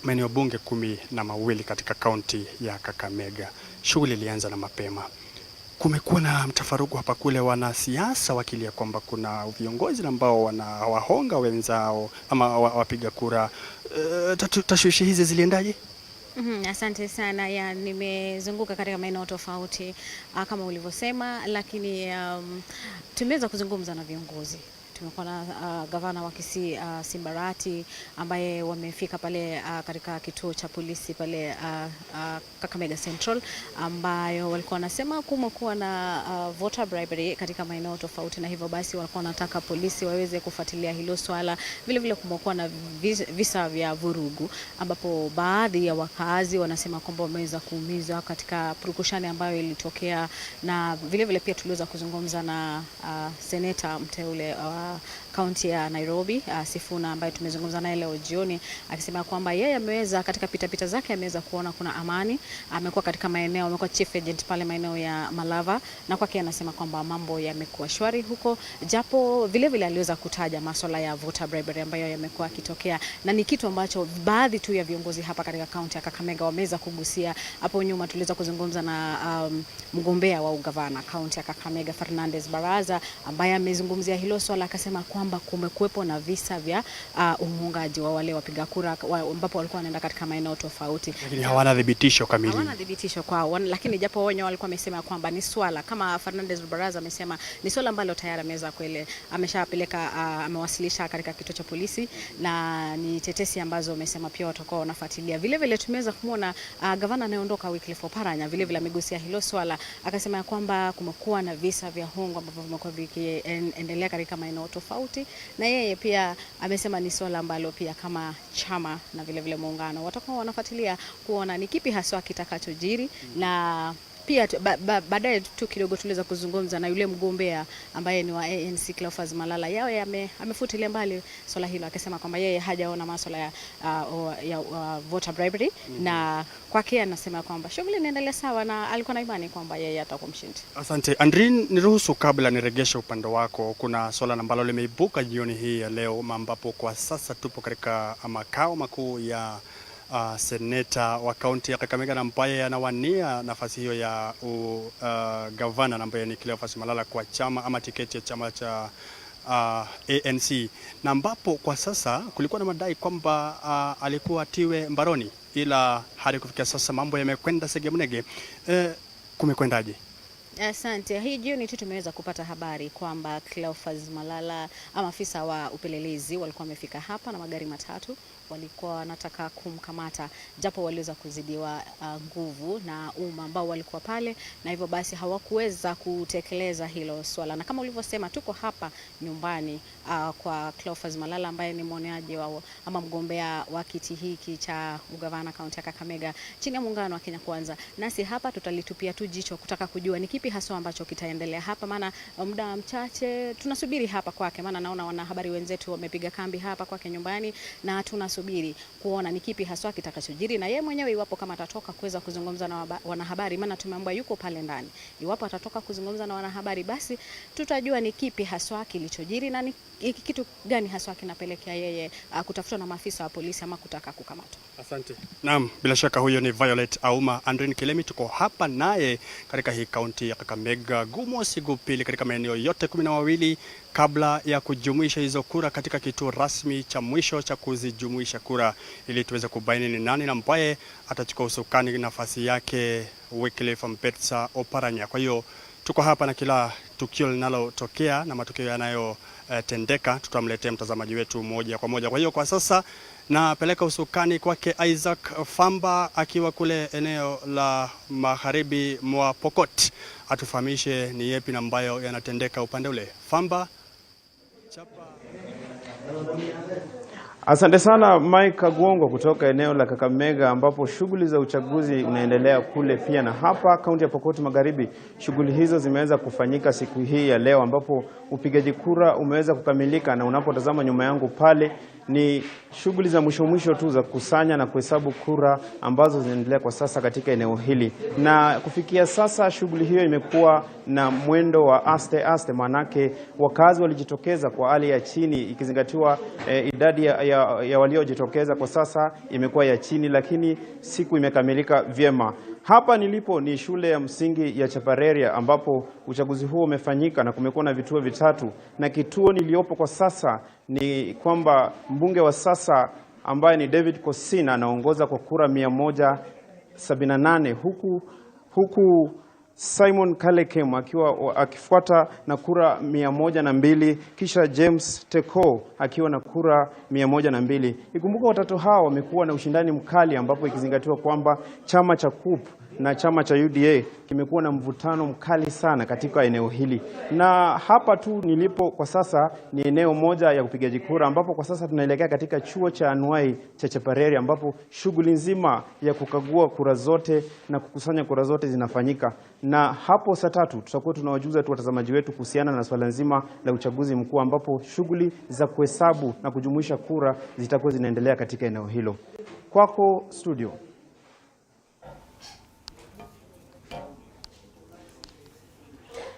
maeneo bunge 12 katika kaunti ya Kakamega. Shughuli ilianza na mapema. Kumekuwa na mtafaruku hapa kule, wanasiasa wakilia kwamba kuna viongozi ambao wanawahonga wenzao ama wapiga kura. Tashwishi hizi ziliendaje? Asante sana. Nimezunguka katika maeneo tofauti kama ulivyosema, lakini tumeweza kuzungumza na viongozi tumekuwa na gavana wa Kisii Simbarati ambaye wamefika pale katika kituo cha polisi pale Kakamega Central, ambayo walikuwa wanasema kumekuwa na voter bribery katika maeneo tofauti, na hivyo basi walikuwa wanataka polisi waweze kufuatilia hilo swala. Vile vile kumekuwa na visa vya vurugu ambapo baadhi ya wakazi wanasema kwamba wameweza kuumizwa katika purukushani ambayo ilitokea, na vile vile pia tuliweza kuzungumza na seneta mteule wa kaunti ya Nairobi Sifuna, ambaye tumezungumza naye leo jioni, akisema kwamba yeye ameweza katika pitapita zake ameweza kuona kuna amani. Amekuwa katika maeneo, amekuwa chief agent pale maeneo ya Malava, na kwake anasema kwamba mambo yamekuwa shwari huko, japo vile vile aliweza kutaja masuala ya voter bribery ambayo yamekuwa kitokea, na ni kitu ambacho baadhi tu ya viongozi hapa katika kaunti ya Kakamega wameweza kugusia. Hapo nyuma tuliweza kuzungumza na mgombea wa ugavana kaunti ya Kakamega Fernandez Baraza, ambaye amezungumzia hilo swala, akasema kwamba kumekuwepo na visa vya umungaji wa wale wapiga kura ambapo walikuwa wanaenda katika maeneo tofauti, lakini hawana dhibitisho kamili. Hawana dhibitisho kwao, lakini japo wao walikuwa wamesema kwamba ni swala kama Fernandez Baraza amesema ni swala ambalo tayari ameweza ameshapeleka amewasilisha katika kituo cha polisi, na ni tetesi ambazo amesema pia watakuwa wanafuatilia. Vile vile tumeweza kumuona gavana anayeondoka Wycliffe Oparanya vile vile amegusia hilo swala, akasema kwamba kumekuwa na visa vya hongo ambavyo vimekuwa vikiendelea katika maeneo tofauti, na yeye pia amesema ni swala ambalo pia kama chama na vile vile muungano watakuwa wanafuatilia kuona ni kipi haswa kitakachojiri. Na pia baadaye tu kidogo tuliweza kuzungumza na yule mgombea ambaye ni wa ANC Cleophas Malala, yawe amefutilia mbali swala hilo, akisema kwamba yeye hajaona masuala ya voter bribery, na kwake anasema kwamba shughuli inaendelea sawa, na alikuwa na imani kwamba yeye atakuwa mshindi. Asante Andrin, niruhusu kabla niregeshe upande wako, kuna swala ambalo limeibuka jioni hii ya leo, ambapo kwa sasa tupo katika makao makuu ya seneta wa kaunti ya Kakamega, na ambaye anawania nafasi hiyo ya gavana, ambaye ni Cleophas Malala kwa chama ama tiketi ya chama cha ANC, na ambapo kwa sasa kulikuwa na madai kwamba alikuwa atiwe mbaroni, ila hadi kufikia sasa mambo yamekwenda segemnege. Kumekwendaje? Asante. Hii jioni tu tumeweza kupata habari kwamba Cleophas Malala ama afisa wa upelelezi walikuwa wamefika hapa na magari matatu, walikuwa wanataka kumkamata, japo waliweza kuzidiwa nguvu na ambao walikuwa pale, na hivyo basi hawakuweza kutekeleza hilo swala. Na kama ulivyosema, tuko hapa nyumbani kwa Cleophas Malala ambaye ni mwoneaji ama mgombea wa kiti hiki cha ugavana kaunti ya Kakamega chini ya muungano wa Kenya Kwanza. Nasi hapa tutalitupia tu jicho kutaka kujua ni kipi haswa ambacho kitaendelea hapa, maana muda mchache tunasubiri hapa kwake, maana naona wanahabari wenzetu wamepiga kambi hapa kwake nyumbani, na tunasubiri kuona ni kipi haswa kitakachojiri, na yeye mwenyewe iwapo kama atatoka kuweza kuzungumza na wanahabari, maana tumeambiwa yuko pale ndani. Iwapo atatoka kuzungumza na wanahabari, basi tutajua ni kipi haswa kilichojiri na ni kitu gani haswa kinapelekea yeye kutafutwa na maafisa wa polisi ama kutaka kukamatwa. Asante. Naam, bila shaka huyo ni Violet Auma. Andrin Kilemi tuko hapa naye katika hii kaunti ya Kakamega, Gumosi Gupili, katika maeneo yote 12 kabla ya kujumuisha hizo kura katika kituo rasmi cha mwisho cha kuzijumuisha kura, ili tuweze kubaini ni nani na ambaye atachukua usukani nafasi yake Wycliffe Oparanya. Kwa hiyo tuko hapa na kila tukio linalotokea na matukio yanayotendeka tutamletea mtazamaji wetu moja kwa moja. Kwa hiyo kwa sasa napeleka usukani kwake Isaac Famba akiwa kule eneo la magharibi mwa Pokot, atufahamishe ni yepi na ambayo yanatendeka upande ule. Famba, chapa. Asante sana Mike Agwongo kutoka eneo la Kakamega, ambapo shughuli za uchaguzi unaendelea kule pia, na hapa kaunti ya Pokot Magharibi shughuli hizo zimeweza kufanyika siku hii ya leo, ambapo upigaji kura umeweza kukamilika, na unapotazama nyuma yangu pale ni shughuli za mwisho tu za kusanya na kuhesabu kura ambazo zinaendelea kwa sasa katika eneo hili. Na kufikia sasa shughuli hiyo imekuwa na mwendo wa aste, manake wakazi walijitokeza kwa hali ya chini, ikizingatiwa idadi ya waliojitokeza kwa sasa imekuwa ya chini, lakini siku imekamilika vyema. Hapa nilipo ni shule ya msingi ya Chapareria, ambapo uchaguzi huo umefanyika na kumekuwa na vituo vitatu, na kituo niliopo kwa sasa ni kwamba mbunge wa sasa ambaye ni David Kosina anaongoza kwa kura 178, huku Simon Kalekem akifuata na kura 102, kisha James Teko akiwa na kura 102. Ikumbuka watatu hao wamekuwa na ushindani mkali, ambapo ikizingatiwa kwamba chama cha KUP na chama cha UDA kimekuwa na mvutano mkali sana katika eneo hili. Na hapa tu nilipo kwa sasa ni eneo moja ya upigaji kura, ambapo kwa sasa tunaelekea katika chuo cha anuai cha Chapareri, ambapo shughuli nzima ya kukagua kura zote na kukusanya kura zote zinafanyika. Na hapo saa 3 tutakuwa tunawajuza tu watazamaji wetu kuhusiana na swala nzima la uchaguzi mkuu, ambapo shughuli za kuhesabu na kujumuisha kura zitakuwa zinaendelea katika eneo hilo. Kwako studio.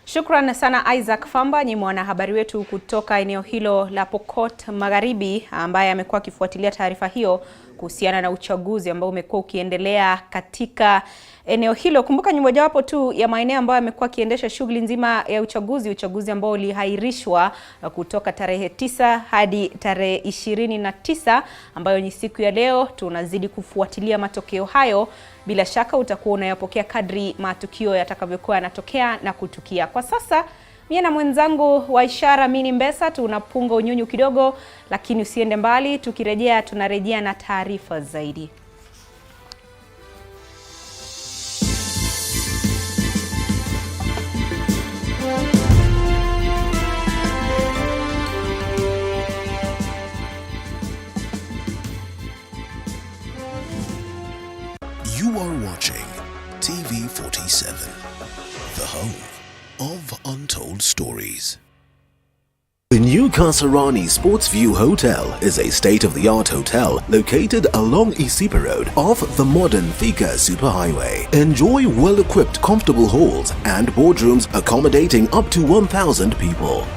Shukrani sana Isaac Famba, ni mwanahabari wetu kutoka eneo hilo la Pokot Magharibi, ambaye amekuwa akifuatilia taarifa hiyo kuhusiana na uchaguzi ambao umekuwa ukiendelea katika eneo hilo. Kumbuka ni mojawapo tu ya maeneo ambayo amekuwa akiendesha shughuli nzima ya uchaguzi ambao ulihairishwa kutoka tarehe 9 hadi tarehe 29, ambayo ni siku ya leo. Tunazidi kufuatilia matokeo hayo. Bila shaka utakuwa unayapokea kadri matukio yatakavyokuwa yanatokea na kutukia. Kwa sasa mimi na mwenzangu wa ishara Mini Mbesa tunapunga unyunyu kidogo, lakini usiende mbali. Tukirejea tunarejea na taarifa zaidi. You are watching TV47, the home of untold stories. The new Kasarani Sports View Hotel is a state-of-the-art hotel located along Isipa Road off the modern Thika Superhighway. Enjoy well-equipped comfortable halls and boardrooms accommodating up to 1,000 people.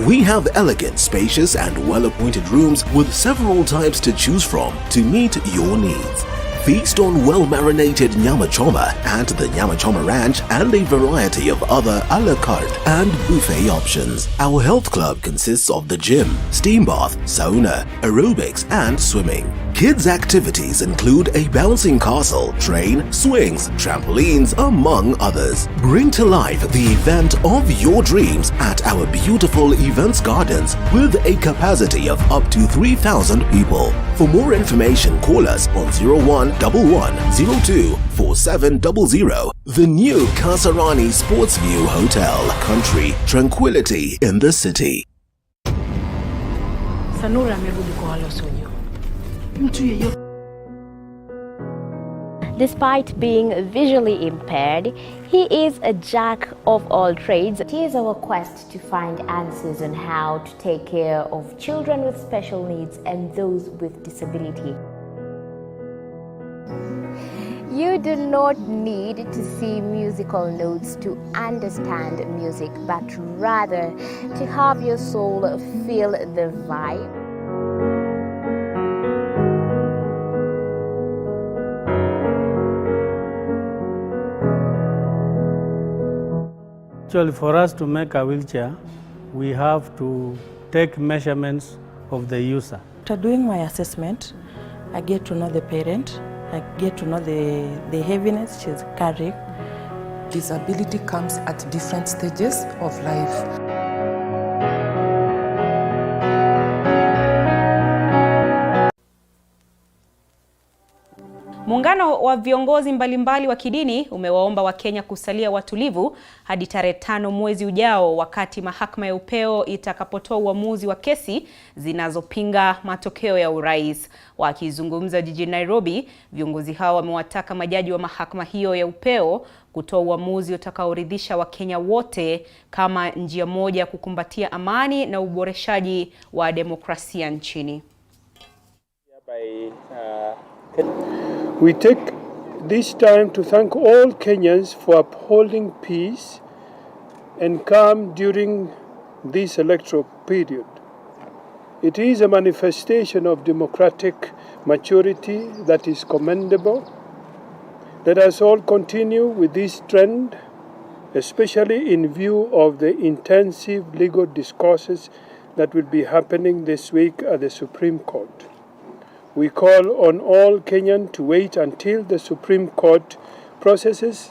We have elegant, spacious and well-appointed rooms with several types to choose from to meet your needs. Feast on well-marinated nyama choma at the Nyama Choma Ranch and a variety of other a la carte and buffet options. Our health club consists of the gym, steam bath, sauna, aerobics and swimming. Kids' activities include a bouncing castle, train, swings, trampolines, among others. Bring to life the event of your dreams at our beautiful events gardens with a capacity of up to 3,000 people. For more information, call us on 0111024700. The new Kasarani Sports View Hotel. Country tranquility in the city. Sanura amerudi kwa wale wasonyo. Despite being visually impaired, he is a jack of all trades. It is our quest to find answers on how to take care of children with special needs and those with disability. You do not need to see musical notes to understand music, but rather to have your soul feel the vibe. Actually, for us to make a wheelchair, we have to take measurements of the user. After doing my assessment, I get to know the parent, I get to know the heaviness she's carrying. Disability comes at different stages of life. Muungano wa viongozi mbalimbali wa kidini umewaomba Wakenya kusalia watulivu hadi tarehe 5 mwezi ujao, wakati mahakama ya Upeo itakapotoa uamuzi wa kesi zinazopinga matokeo ya urais. Wakizungumza jijini Nairobi, viongozi hao wamewataka majaji wa mahakama hiyo ya Upeo kutoa uamuzi utakaoridhisha Wakenya wote kama njia moja ya kukumbatia amani na uboreshaji wa demokrasia nchini. We take this time to thank all Kenyans for upholding peace and calm during this electoral period. It is a manifestation of democratic maturity that is commendable. Let us all continue with this trend, especially in view of the intensive legal discourses that will be happening this week at the Supreme Court. We call on all Kenyans to wait until the Supreme Court processes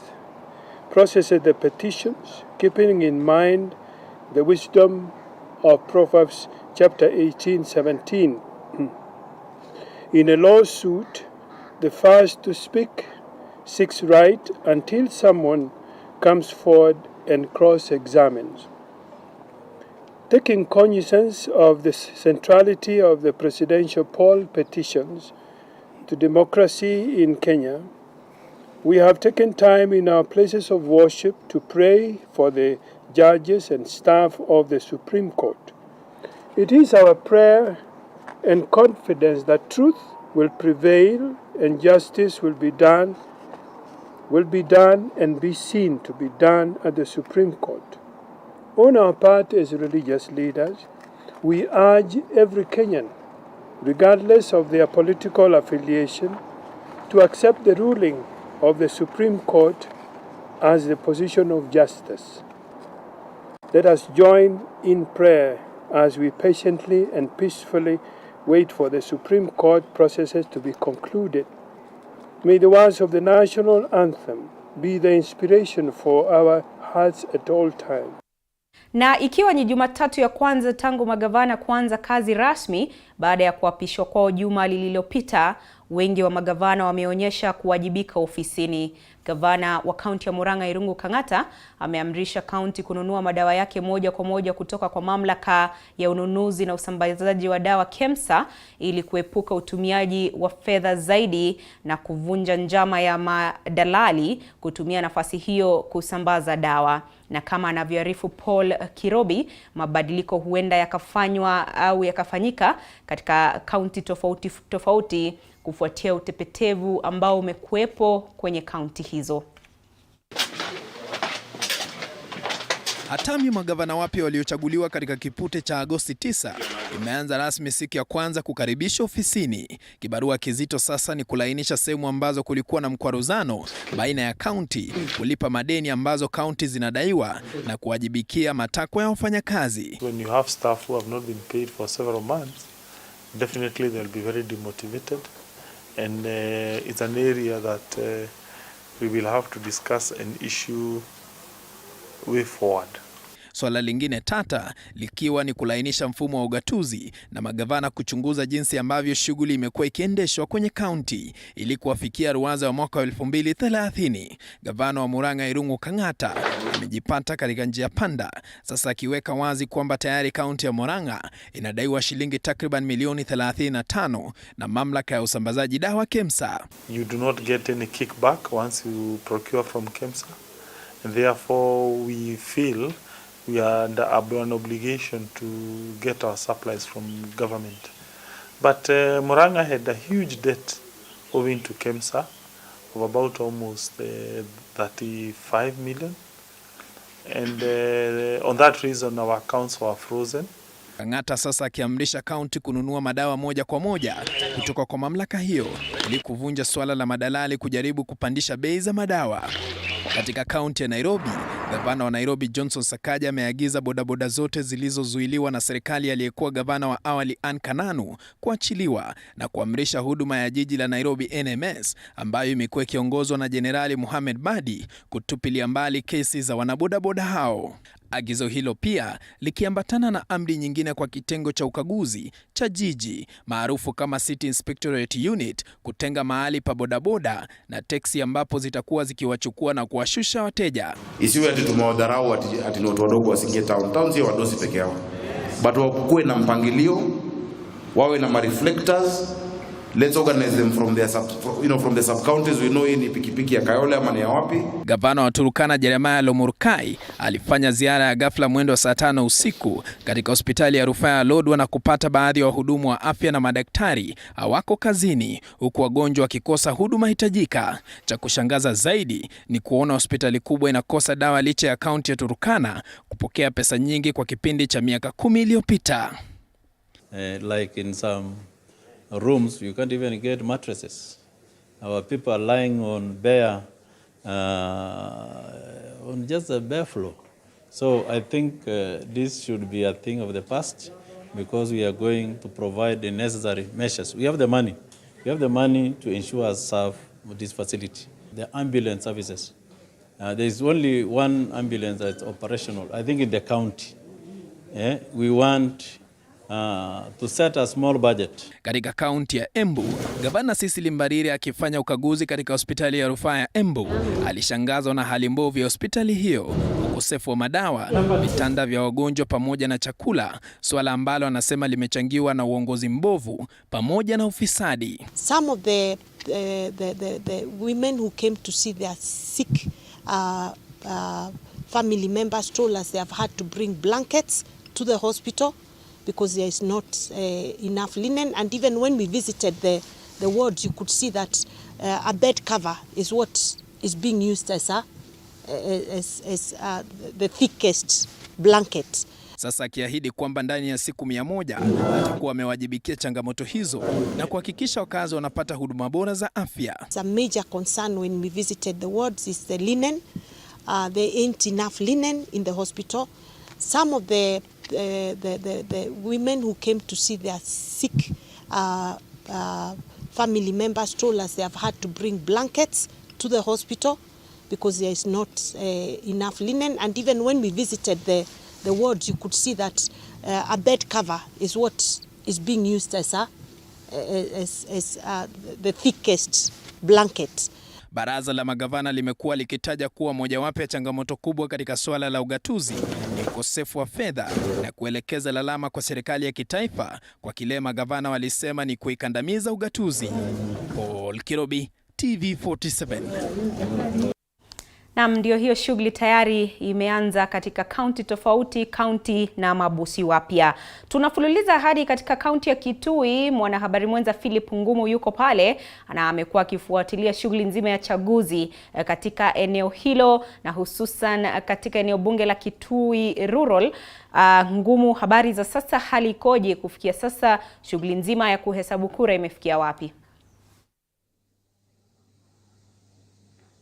processes the petitions, keeping in mind the wisdom of Proverbs chapter 18:17. In a lawsuit, the first to speak seeks right until someone comes forward and cross-examines. Taking cognizance of the centrality of the presidential poll petitions to democracy in Kenya, we have taken time in our places of worship to pray for the judges and staff of the Supreme Court. It is our prayer and confidence that truth will prevail and justice will be done and be seen to be done at the Supreme Court. On our part as religious leaders, we urge every Kenyan, regardless of their political affiliation, to accept the ruling of the Supreme Court as the position of justice. Let us join in prayer as we patiently and peacefully wait for the Supreme Court processes to be concluded. May the words of the national anthem be the inspiration for our hearts at all times. Na ikiwa ni Jumatatu ya kwanza tangu magavana kuanza kazi rasmi baada ya kuapishwa kwao juma lililopita, wengi wa magavana wameonyesha kuwajibika ofisini. Gavana wa kaunti ya Murang'a Irungu Kang'ata ameamrisha kaunti kununua madawa yake moja kwa moja kutoka kwa mamlaka ya ununuzi na usambazaji wa dawa KEMSA ili kuepuka utumiaji wa fedha zaidi na kuvunja njama ya madalali kutumia nafasi hiyo kusambaza dawa. Na kama anavyoarifu Paul Kirobi, mabadiliko huenda yakafanywa au yakafanyika katika kaunti tofauti kufuatia utepetevu ambao umekuwepo kwenye kaunti hizo. Hatamu magavana wapya waliochaguliwa katika kipute cha Agosti 9 imeanza rasmi siku ya kwanza kukaribisha ofisini. Kibarua kizito sasa ni kulainisha sehemu ambazo kulikuwa na mkwaruzano baina ya kaunti, kulipa madeni ambazo kaunti zinadaiwa na kuwajibikia matakwa ya wafanyakazi. When you have staff who have not been paid for several months, definitely they'll be very demotivated, and it's an area that we will have to discuss and issue way forward. Swala lingine tata likiwa ni kulainisha mfumo wa ugatuzi na magavana kuchunguza jinsi ambavyo shughuli imekuwa ikiendeshwa kwenye kaunti ili kuwafikia ruwaza wa mwaka 2030. Gavana wa Murang'a Irungu Kang'ata amejipata katika njia panda, sasa akiweka wazi kwamba tayari kaunti ya Murang'a inadaiwa shilingi takriban milioni 35 na mamlaka ya usambazaji dawa KEMSA. You do not get any kickback once you procure from KEMSA, and therefore we feel we are under an obligation to get our supplies from government. But Murang'a had a huge debt owing to KEMSA of about almost 35 million. And on that reason our accounts were frozen. Kang'ata sasa akiamrisha kaunti kununua madawa moja kwa moja kutoka kwa mamlaka hiyo ili kuvunja swala la madalali kujaribu kupandisha bei za madawa. Katika kaunti ya Nairobi, gavana wa Nairobi Johnson Sakaja ameagiza bodaboda zote zilizozuiliwa na serikali aliyekuwa gavana wa awali Ann Kananu kuachiliwa na kuamrisha huduma ya jiji la Nairobi NMS ambayo imekuwa ikiongozwa na Jenerali Mohamed Badi kutupilia mbali kesi za wanabodaboda hao. Agizo hilo pia likiambatana na amri nyingine kwa kitengo cha ukaguzi cha jiji maarufu kama City Inspectorate Unit kutenga mahali pa bodaboda na teksi ambapo zitakuwa zikiwachukua na kuwashusha wateja. Isiwe ati tumewadharau ati ni watu wadogo wasingie town. Town sio wadosi peke yao. But wakuwe na mpangilio, wawe na reflectors. Let's organize them from their from the sub counties. We know ni pikipiki ya Kayole ama ni ya wapi. Gavana wa Turkana Jeremiah Lomurkai alifanya ziara ya ghafla mwendo wa saa 5 usiku katika hospitali ya rufaa ya Lodwar na kupata baadhi ya wahudumu wa afya na madaktari hawako kazini huku wagonjwa wakikosa huduma hitajika. Cha kushangaza zaidi ni kuona hospitali kubwa inakosa dawa licha ya kaunti ya Turkana kupokea pesa nyingi kwa kipindi cha miaka 10 iliyopita. Like in some rooms, you can't even get mattresses. Our people are lying on bare, on just a bare floor. So I think this should be a thing of the past because we are going to provide the necessary measures. We have the money. We have the money to ensure us serve this facility. The ambulance services There is only one ambulance that's operational, I think in the county. We want to set a small budget. Katika kaunti ya Embu, Gavana Cecily Mbarire akifanya ukaguzi katika hospitali ya rufaa ya Embu alishangazwa na hali mbovu ya hospitali hiyo, ukosefu wa madawa, vitanda vya wagonjwa pamoja na chakula, swala ambalo anasema limechangiwa na uongozi mbovu pamoja na ufisadi. Some of the women who came to see their sick family members told us they have had to bring blankets to the hospital because there is not enough linen, and even when we visited the wards, you could see that a bed cover is what is being used as the thickest blanket. Sasa akiahidi kwamba ndani ya siku 100 atakuwa amewajibikia changamoto hizo na kuhakikisha wakazi wanapata huduma bora za afya. A major concern when we visited the wards is the linen. There ain't enough linen in the hospital. Some of the women who came to see their sick family members told us they have had to bring blankets to the hospital because there is not enough linen, and even when we visited the wards, you could see that a bed cover is what is being used as the thickest blanket. Baraza la magavana limekuwa likitaja kuwa mojawapo ya changamoto kubwa katika swala la ugatuzi ni ukosefu wa fedha na kuelekeza lalama kwa serikali ya kitaifa kwa kile magavana walisema ni kuikandamiza ugatuzi. Paul Kirobi, TV47. Na ndio hiyo shughuli tayari imeanza katika kaunti tofauti, kaunti na mabusi wapya. Tunafululiza hadi katika kaunti ya Kitui. Mwanahabari mwenza Philip Ngumu yuko pale na amekuwa akifuatilia shughuli nzima ya chaguzi katika eneo hilo na hususan katika eneo bunge la Kitui Rural. Ngumu, habari za sasa, hali ikoje kufikia sasa? Shughuli nzima ya kuhesabu kura imefikia wapi?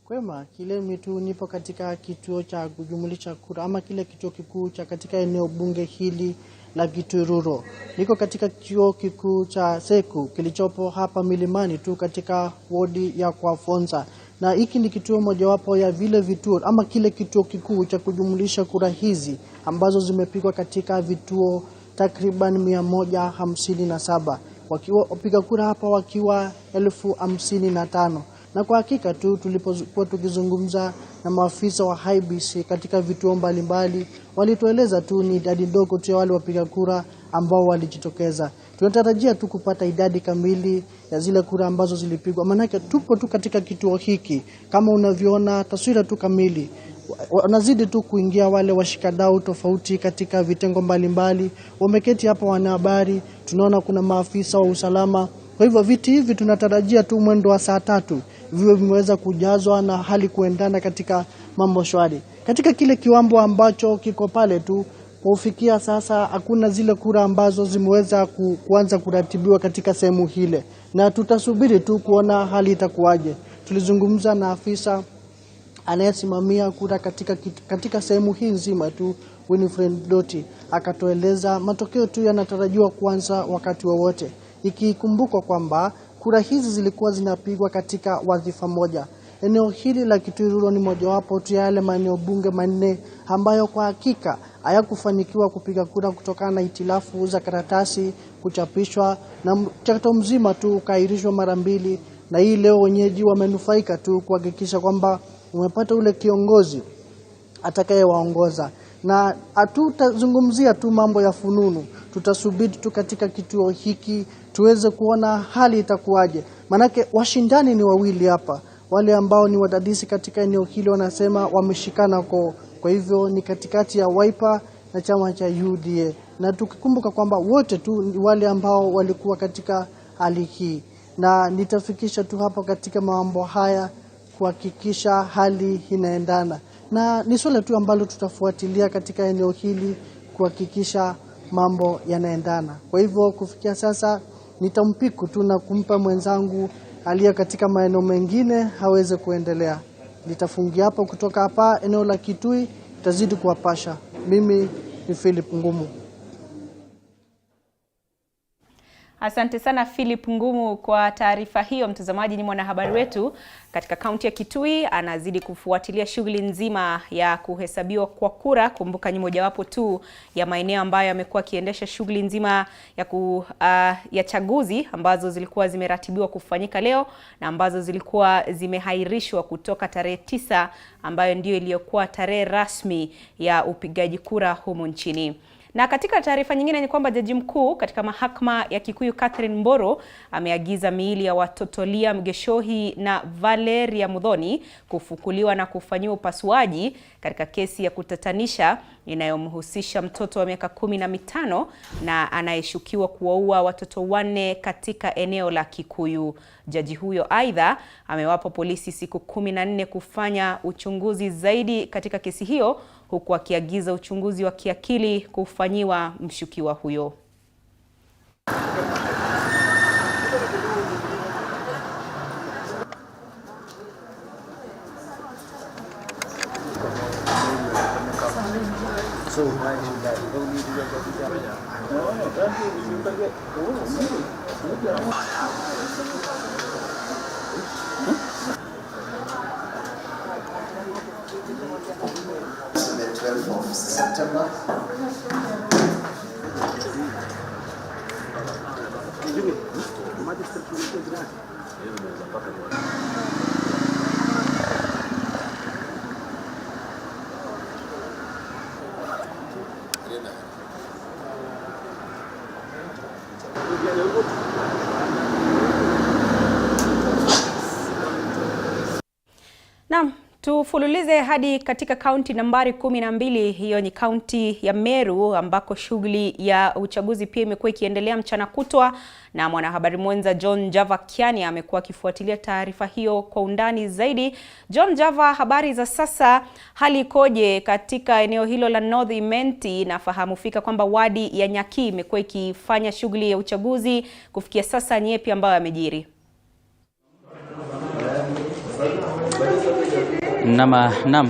Kwema, kile mitu nipo katika kituo cha kujumulisha kura ama kile kituo kikuu cha katika eneo bunge hili la Kitui Rural. Niko katika kituo kikuu cha Seku kilichopo hapa milimani tu katika wodi ya Kwafonza. Na hiki ni kituo mojawapo ya vile vituo ama kile kituo kikuu cha kujumulisha kura hizi ambazo zimepigwa katika vituo takriban 157. Wapiga kura hapa wakiwa 1055. Na kwa hakika tu tulipokuwa tukizungumza na maafisa wa IEBC katika vituo mbalimbali, walitueleza tu ni idadi ndogo tu ya wale wapiga kura ambao walijitokeza. Tunatarajia tu kupata idadi kamili ya zile kura ambazo zilipigwa. Maanake tupo tu katika kituo hiki, kama unavyoona taswira tu kamili. Wanazidi tu kuingia wale washikadau tofauti katika vitengo mbalimbali. Wameketi hapa wanahabari, tunaona kuna maafisa wa usalama. Kwa hivyo viti hivi tunatarajia tu mwendo wa saa 3 viwe vimeweza kujazwa na hali kuendana katika mambo shwari. Katika kile kiwambo ambacho kiko pale tu, kufikia sasa hakuna zile kura ambazo zimeweza kuanza kuratibiwa katika sehemu hile. Na tutasubiri tu kuona hali itakuwaje. Tulizungumza na afisa anayesimamia kura katika sehemu hii nzima tu, Winifred Doti, akatueleza matokeo tu yanatarajiwa kuanza wakati wowote. Ikikumbukwa kwamba kura hizi zilikuwa zinapigwa katika wadhifa moja. Eneo hili la Kitui Rural ni mojawapo tu ya yale maeneo bunge 4 ambayo kwa hakika hayakufanikiwa kupiga kura kutokana na itilafu za karatasi kuchapishwa, na mchakato mzima tu ukaahirishwa mara 2, na hii leo wenyeji wamenufaika tu kuhakikisha kwamba umepata ule kiongozi atakayewaongoza. Na hatutazungumzia tu mambo ya fununu, tutasubiri tu katika kituo hiki tuweze kuona hali itakuwaje. Manake washindani ni wawili hapa. Wale ambao ni wadadisi katika eneo hili wanasema wameshikana kwa hivyo ni katikati ya Wiper na chama cha UDA. Na tukikumbuka kwamba wote tu ni wale ambao walikuwa katika hali hii. Na nitafikisha tu hapo katika mambo haya kuhakikisha hali inaendana. Na ni swala tu ambalo tutafuatilia katika eneo hili kuhakikisha mambo yanaendana. Kwa hivyo kufikia sasa nitampiku tu na kumpa mwenzangu aliye katika maeneo mengine haweze kuendelea. Nitafungia hapo kutoka hapa eneo la Kitui, tazidi kuwapasha. Mimi ni Philip Ngumu. Asante sana Philip Ngumu kwa taarifa hiyo. Mtazamaji, ni mwanahabari wetu katika kaunti ya Kitui, anazidi kufuatilia shughuli nzima ya kuhesabiwa kwa kura. Kumbuka ni mojawapo tu ya maeneo ambayo yamekuwa kiendesha shughuli nzima ya chaguzi ambazo zilikuwa zimeratibiwa kufanyika leo na ambazo zilikuwa zimehairishwa kutoka tarehe 9 ambayo ndio iliyokuwa tarehe rasmi ya upigaji kura humu nchini. Na katika taarifa nyingine ni kwamba jaji mkuu katika mahakama ya Kikuyu Catherine Mboro ameagiza miili ya watoto Lia Mgeshohi na Valeria Mudhoni kufukuliwa na kufanyiwa upasuaji katika kesi ya kutatanisha inayomhusisha mtoto wa miaka 15 na anayeshukiwa kuwaua watoto 4 katika eneo la Kikuyu. Jaji huyo aidha amewapa polisi siku 14 kufanya uchunguzi zaidi katika kesi hiyo, huku akiagiza uchunguzi wa kiakili kufanyiwa mshukiwa huyo. The 12th of September. Naam, tufululize hadi katika kaunti nambari 12. Hiyo ni kaunti ya Meru ambako shughuli ya uchaguzi pia imekuwa ikiendelea mchana kutwa, na mwanahabari mwenza John Java Kiani amekuwa akifuatilia taarifa hiyo kwa undani zaidi. John Java, habari za sasa, hali ikoje katika eneo hilo la North Imenti? Nafahamu fika kwamba wadi ya Nyaki imekuwa ikifanya shughuli ya uchaguzi. Kufikia sasa ni yapi ambayo yamejiri? Naam,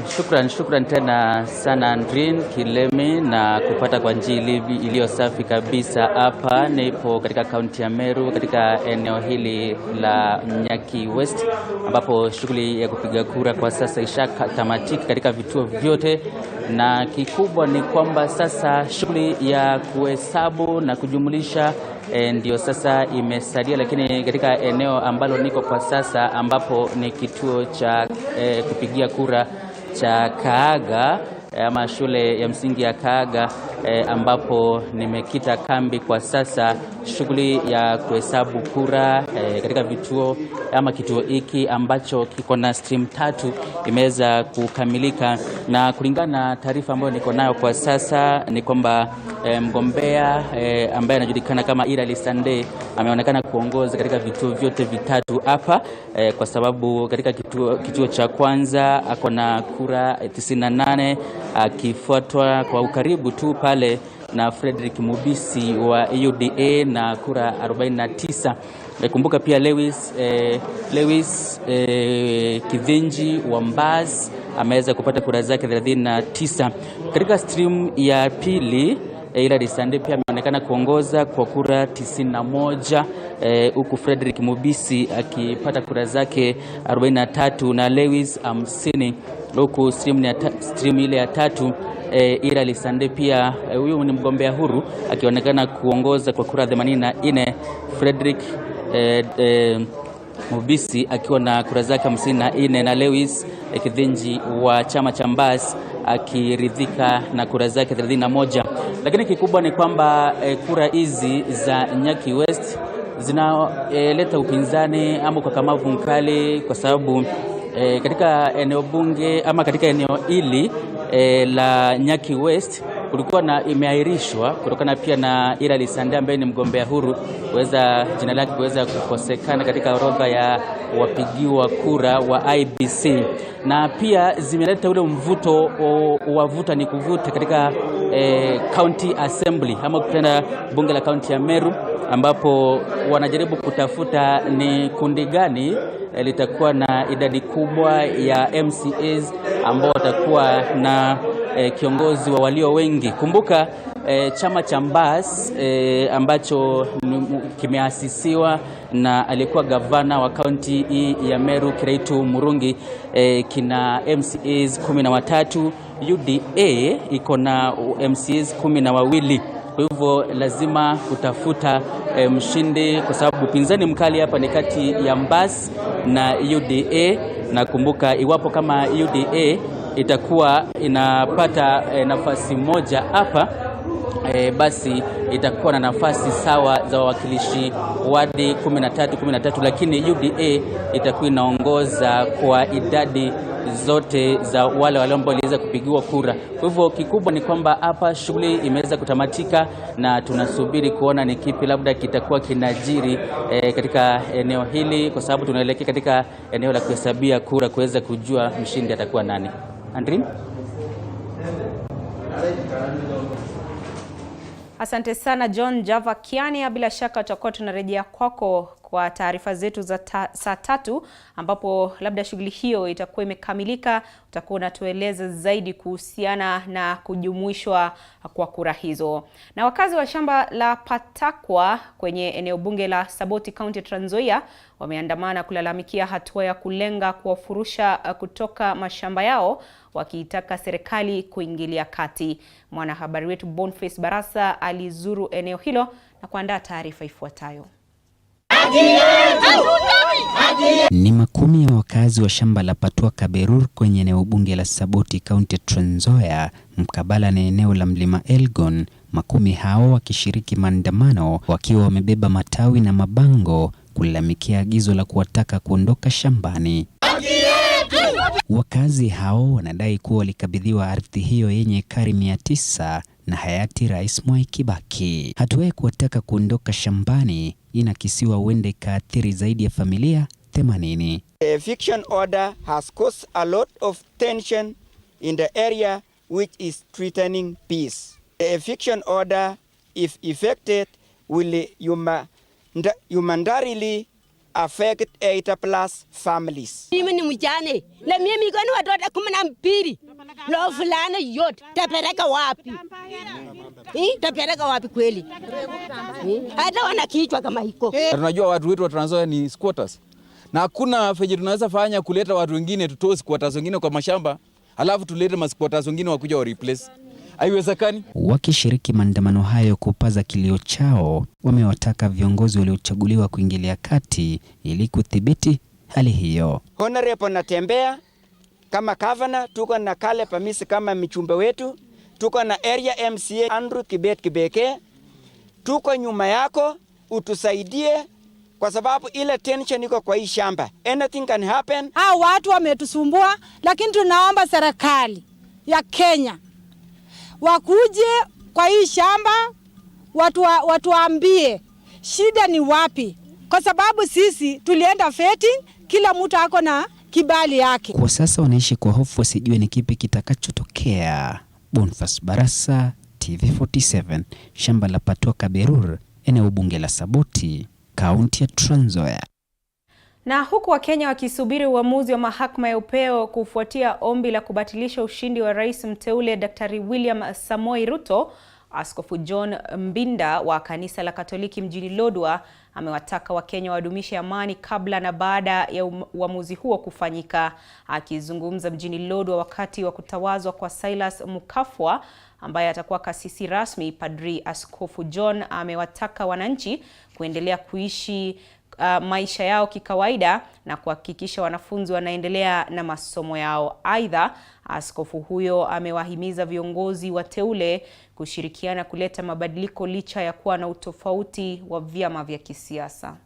shukran tena sana Andrin Kilemi na kupata kwa njia iliyo safi kabisa. Hapa nipo katika kaunti ya Meru katika eneo hili la Nyaki West, ambapo shughuli ya kupiga kura kwa sasa ishatamatika katika vituo vyote, na kikubwa ni kwamba sasa shughuli ya kuhesabu na kujumlisha ndio sasa imesalia. Lakini katika eneo ambalo niko kwa sasa, ambapo ni kituo cha kupigia kura cha Kaaga ama shule ya msingi ya Kaaga, ambapo nimekita kambi kwa sasa, shughuli ya kuhesabu kura katika vituo ama kituo hiki ambacho kiko na stream 3 imeweza kukamilika. Na kulingana na taarifa ambayo niko nayo kwa sasa ni kwamba mgombea ambaye anajulikana kama Irali Sunday ameonekana kuongoza katika vituo vyote vitatu hapa, kwa sababu katika kituo cha kwanza ako na kura 98, akifuatwa kwa ukaribu tu pale na Frederick Mubisi wa UDA na kura 49. Kumbuka pia Lewis Kidhinji wa Mbaz ameweza kupata kura zake 39. Katika stream ya pili Irali Sunday pia ameonekana kuongoza kwa kura 91, huku Frederick Mubisi akipata kura zake 43 na Lewis 50. Huku stream ile ya tatu Irali Sunday pia huyu ni mgombea huru akionekana kuongoza kwa kura 84, Frederick Mubisi akiwa na kura zake 54 na Lewis Kidhinji wa chama cha Mbas akiridhika na kura zake 31. Lakini kikubwa ni kwamba kura hizi za Nyaki West zinaleta upinzani ama ukakamavu mkali, kwa sababu katika eneo bunge ama katika eneo hili la Nyaki West kulikuwa na imeahirishwa kutokana pia na Irali Sunday ambaye ni mgombea huru kuweza jina lake kuweza kukosekana katika orodha ya wapigiwa kura wa IBC, na pia zimeleta ule mvuto wavuta ni kuvuta katika county assembly ama kupenda bunge la county ya Meru, ambapo wanajaribu kutafuta ni kundi gani litakuwa na idadi kubwa ya MCAs ambao watakuwa na kiongozi wa walio wengi. Kumbuka chama cha Mbas ambacho kimeasisiwa na alikuwa gavana wa kaunti hii ya Meru Kiraitu Murungi kina MCAs 13, UDA iko na MCAs 12. Kwa hivyo lazima kutafuta mshindi, kwa sababu upinzani mkali hapa ni kati ya Mbas na UDA. Na kumbuka, iwapo kama UDA itakuwa inapata nafasi moja hapa, basi itakuwa na nafasi sawa za wawakilishi wadi 13, lakini UDA itakuwa inaongoza kwa idadi zote za wale ambao waliweza kupigiwa kura. Kwa hivyo kikubwa ni kwamba hapa shughuli imeweza kutamatika na tunasubiri kuona ni kipi labda kitakuwa kinajiri katika eneo hili, kwa sababu tunaelekea katika eneo la kuhesabia kura kuweza kujua mshindi atakuwa nani. Andrin? Asante sana John Java Kiania. Bila shaka tutakuwa tunarejea kwako kwa taarifa zetu za saa 3, ambapo labda shughuli hiyo itakuwa imekamilika. Utakuwa unatueleza zaidi kuhusiana na kujumuishwa kwa kura hizo. Na wakazi wa shamba la Patakwa kwenye eneo bunge la Saboti, County Trans Nzoia, wameandamana kulalamikia hatua ya kulenga kuwafurusha kutoka mashamba yao, wakiitaka serikali kuingilia kati. Mwanahabari wetu Boniface Barasa alizuru eneo hilo na kuandaa taarifa ifuatayo. Ni makumi ya wakazi wa shamba la Patwa Kaberur kwenye eneo bunge la Saboti, County Trans Nzoia, mkabala na eneo la Mlima Elgon. Makumi hao wakishiriki maandamano wakiwa wamebeba matawi na mabango kulalamikia agizo la kuwataka kuondoka shambani. Wakazi hao wanadai kuwa walikabidhiwa ardhi hiyo yenye ekari 900 na hayati Rais Mwai Kibaki. Hatua ya kuwataka kuondoka shambani inakisiwa huenda ikaathiri zaidi ya familia 80. The eviction order has caused a lot of tension in the area, which is threatening peace. The eviction order, if effected, will humanitarily affect 8+ families. Mimi ni mjane na mimi niko na watoto 12. Lo fulani yote tapeleka wapi? Tapeleka wapi kweli? Hata wana kichwa kama hiko. Tunajua watu wetu wa Trans Nzoia ni squatters. Na hakuna feje tunaweza fanya kuleta watu wengine, tutoe squatters wengine kwa mashamba, alafu tulete masquatters wengine wakuja wa replace. Haiwezekani. Wakishiriki maandamano hayo kupaza kilio chao, wamewataka viongozi waliochaguliwa kuingilia kati ili kudhibiti hali hiyo. Honorable Natembea kama governor, tuko na Kale Pamisi kama michumbe wetu, tuko na area MCA Andrew Kibeke, tuko nyuma yako, utusaidie kwa sababu ile tension iko kwa hii shamba. Anything can happen. Watu wametusumbua, lakini tunaomba serikali ya Kenya wakuje kwa hii shamba, watuambie shida ni wapi, kwa sababu sisi tulienda vetting, kila mtu ako na kibali yake. Kwa sasa wanaishi kwa hofu wasijue ni kipi kitakachotokea. Boniface Barasa, TV47, shamba la Patwa Kaberur, eneo bunge la Saboti, kaunti ya Trans Nzoia. Na huku Wakenya wakisubiri uamuzi wa mahakama ya Upeo kufuatia ombi la kubatilisha ushindi wa rais mteule Daktari William Samoei Ruto, Askofu John Mbinda wa kanisa la Katoliki mjini Lodwar amewataka Wakenya wadumishe amani kabla na baada ya uamuzi huo kufanyika. Akizungumza mjini Lodwar wakati wa kutawazwa kwa Silas Mukafwa ambaye atakuwa kasisi rasmi, Padri Askofu John amewataka wananchi kuendelea kuishi maisha yao kikawaida na kuhakikisha wanafunzi wanaendelea na masomo yao. Aidha, askofu huyo amewahimiza viongozi wateule kushirikiana kuleta mabadiliko licha ya kuwa na utofauti wa vyama vya kisiasa.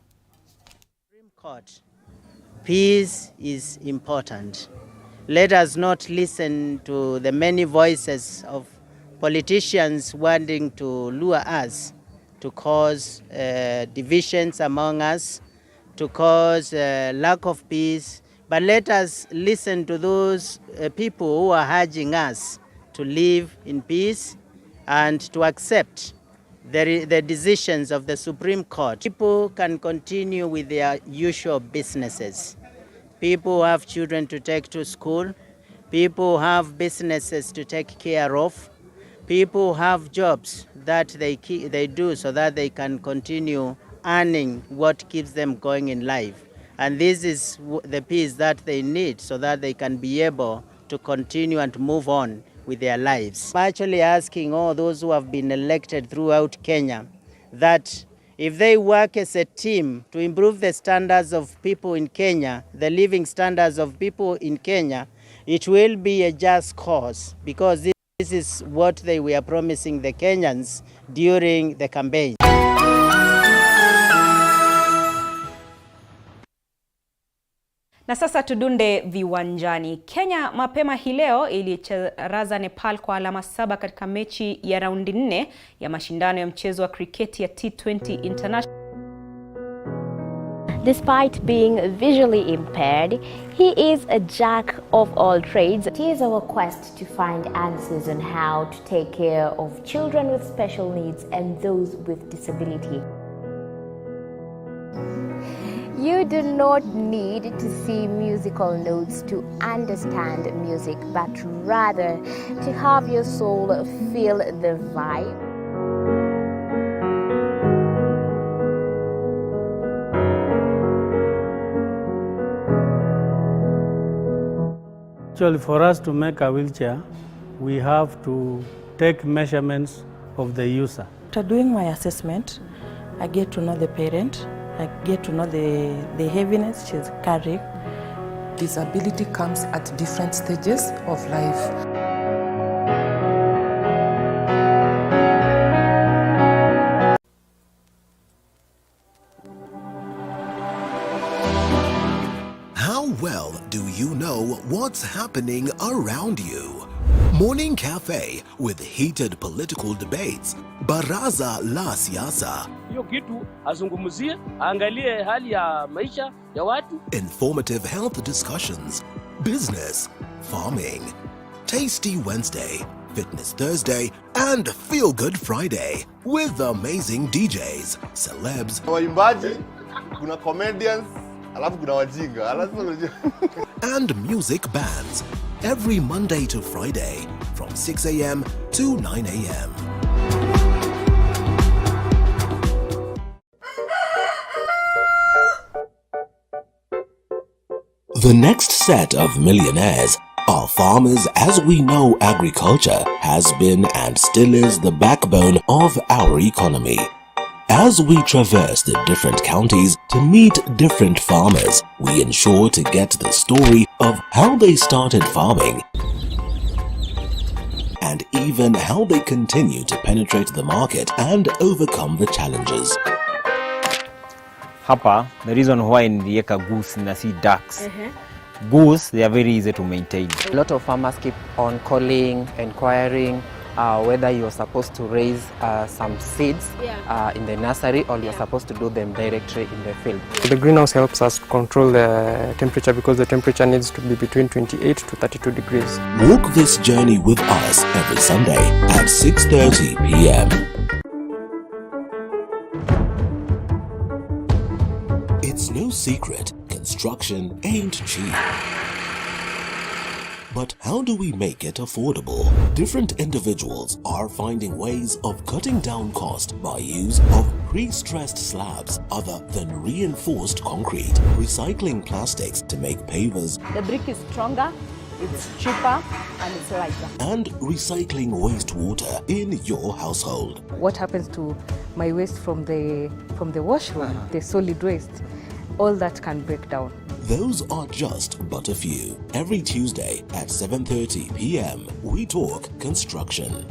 Peace is important. Let us not listen to the many voices of politicians wanting to lure us to cause divisions among us, to cause lack of peace. But let us listen to those people who are urging us to live in peace and to accept the decisions of the Supreme Court. People can continue with their usual businesses. People who have children to take to school. People who have businesses to take care of. people have jobs that they do so that they can continue earning what keeps them going in life. And this is the piece that they need so that they can be able to continue and move on with their lives. I'm actually asking all those who have been elected throughout Kenya that if they work as a team to improve the standards of people in Kenya, the living standards of people in Kenya, it will be a just cause, because this is what they were promising the Kenyans during the campaign. Na sasa tudunde viwanjani. Kenya mapema hii leo ilicharaza Nepal kwa alama 7 katika mechi ya raundi 4 ya mashindano ya mchezo wa kriketi ya T20 International. Despite being visually impaired, he is a jack of all trades. It is our quest to find answers on how to take care of children with special needs and those with disability. You do not need to see musical notes to understand music, but rather to have your soul feel the vibe. Actually, for us to make a wheelchair, we have to take measurements of the user. After doing my assessment, I get to know the parent, I get to know the heaviness she's carrying. Disability comes at different stages of life. How well do you know what's happening around you? Morning Cafe with heated political debates. Baraza la siasa. Hiyo kitu azungumzie, angalie hali ya maisha ya watu. Informative health discussions. Business, farming. Tasty Wednesday, Fitness Thursday, and Feel Good Friday with amazing DJs, celebs, waimbaji, kuna comedians, alafu kuna wajinga, and music bands every Monday to Friday from 6 a.m. to 9 a.m. The next set of millionaires are farmers, as we know agriculture has been and still is the backbone of our economy. As we traverse the different counties to meet different farmers, we ensure to get the story of how they started farming and even how they continue to penetrate the market and overcome the challenges. Hapa, the reason why nilieka goose na si ducks. Goose, they are very easy to maintain. A lot of farmers keep on calling, inquiring whether you're supposed to raise some seeds in the nursery or you're supposed to do them directly in the field. The greenhouse helps us control the temperature because the temperature needs to be between 28 to 32 degrees. Walk this journey with us every Sunday at 6:30 p.m. It's no secret, construction ain't cheap. But how do we make it affordable? Different individuals are finding ways of cutting down cost by use of pre-stressed slabs other than reinforced concrete, recycling plastics to make pavers. The brick is stronger, it's cheaper, and it's lighter. And recycling wastewater in your household. What happens to my waste from the washroom, the solid waste? All that can break down. Those are just but a few. Every Tuesday at 7:30 p.m. we talk construction.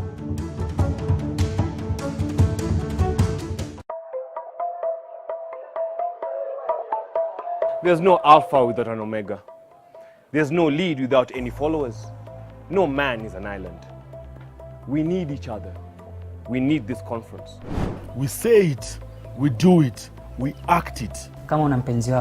There's no alpha without an omega. There's no lead without any followers. No man is an island. We need each other. We need this conference. We say it, we do it, we act it. Kama una mpenzi wako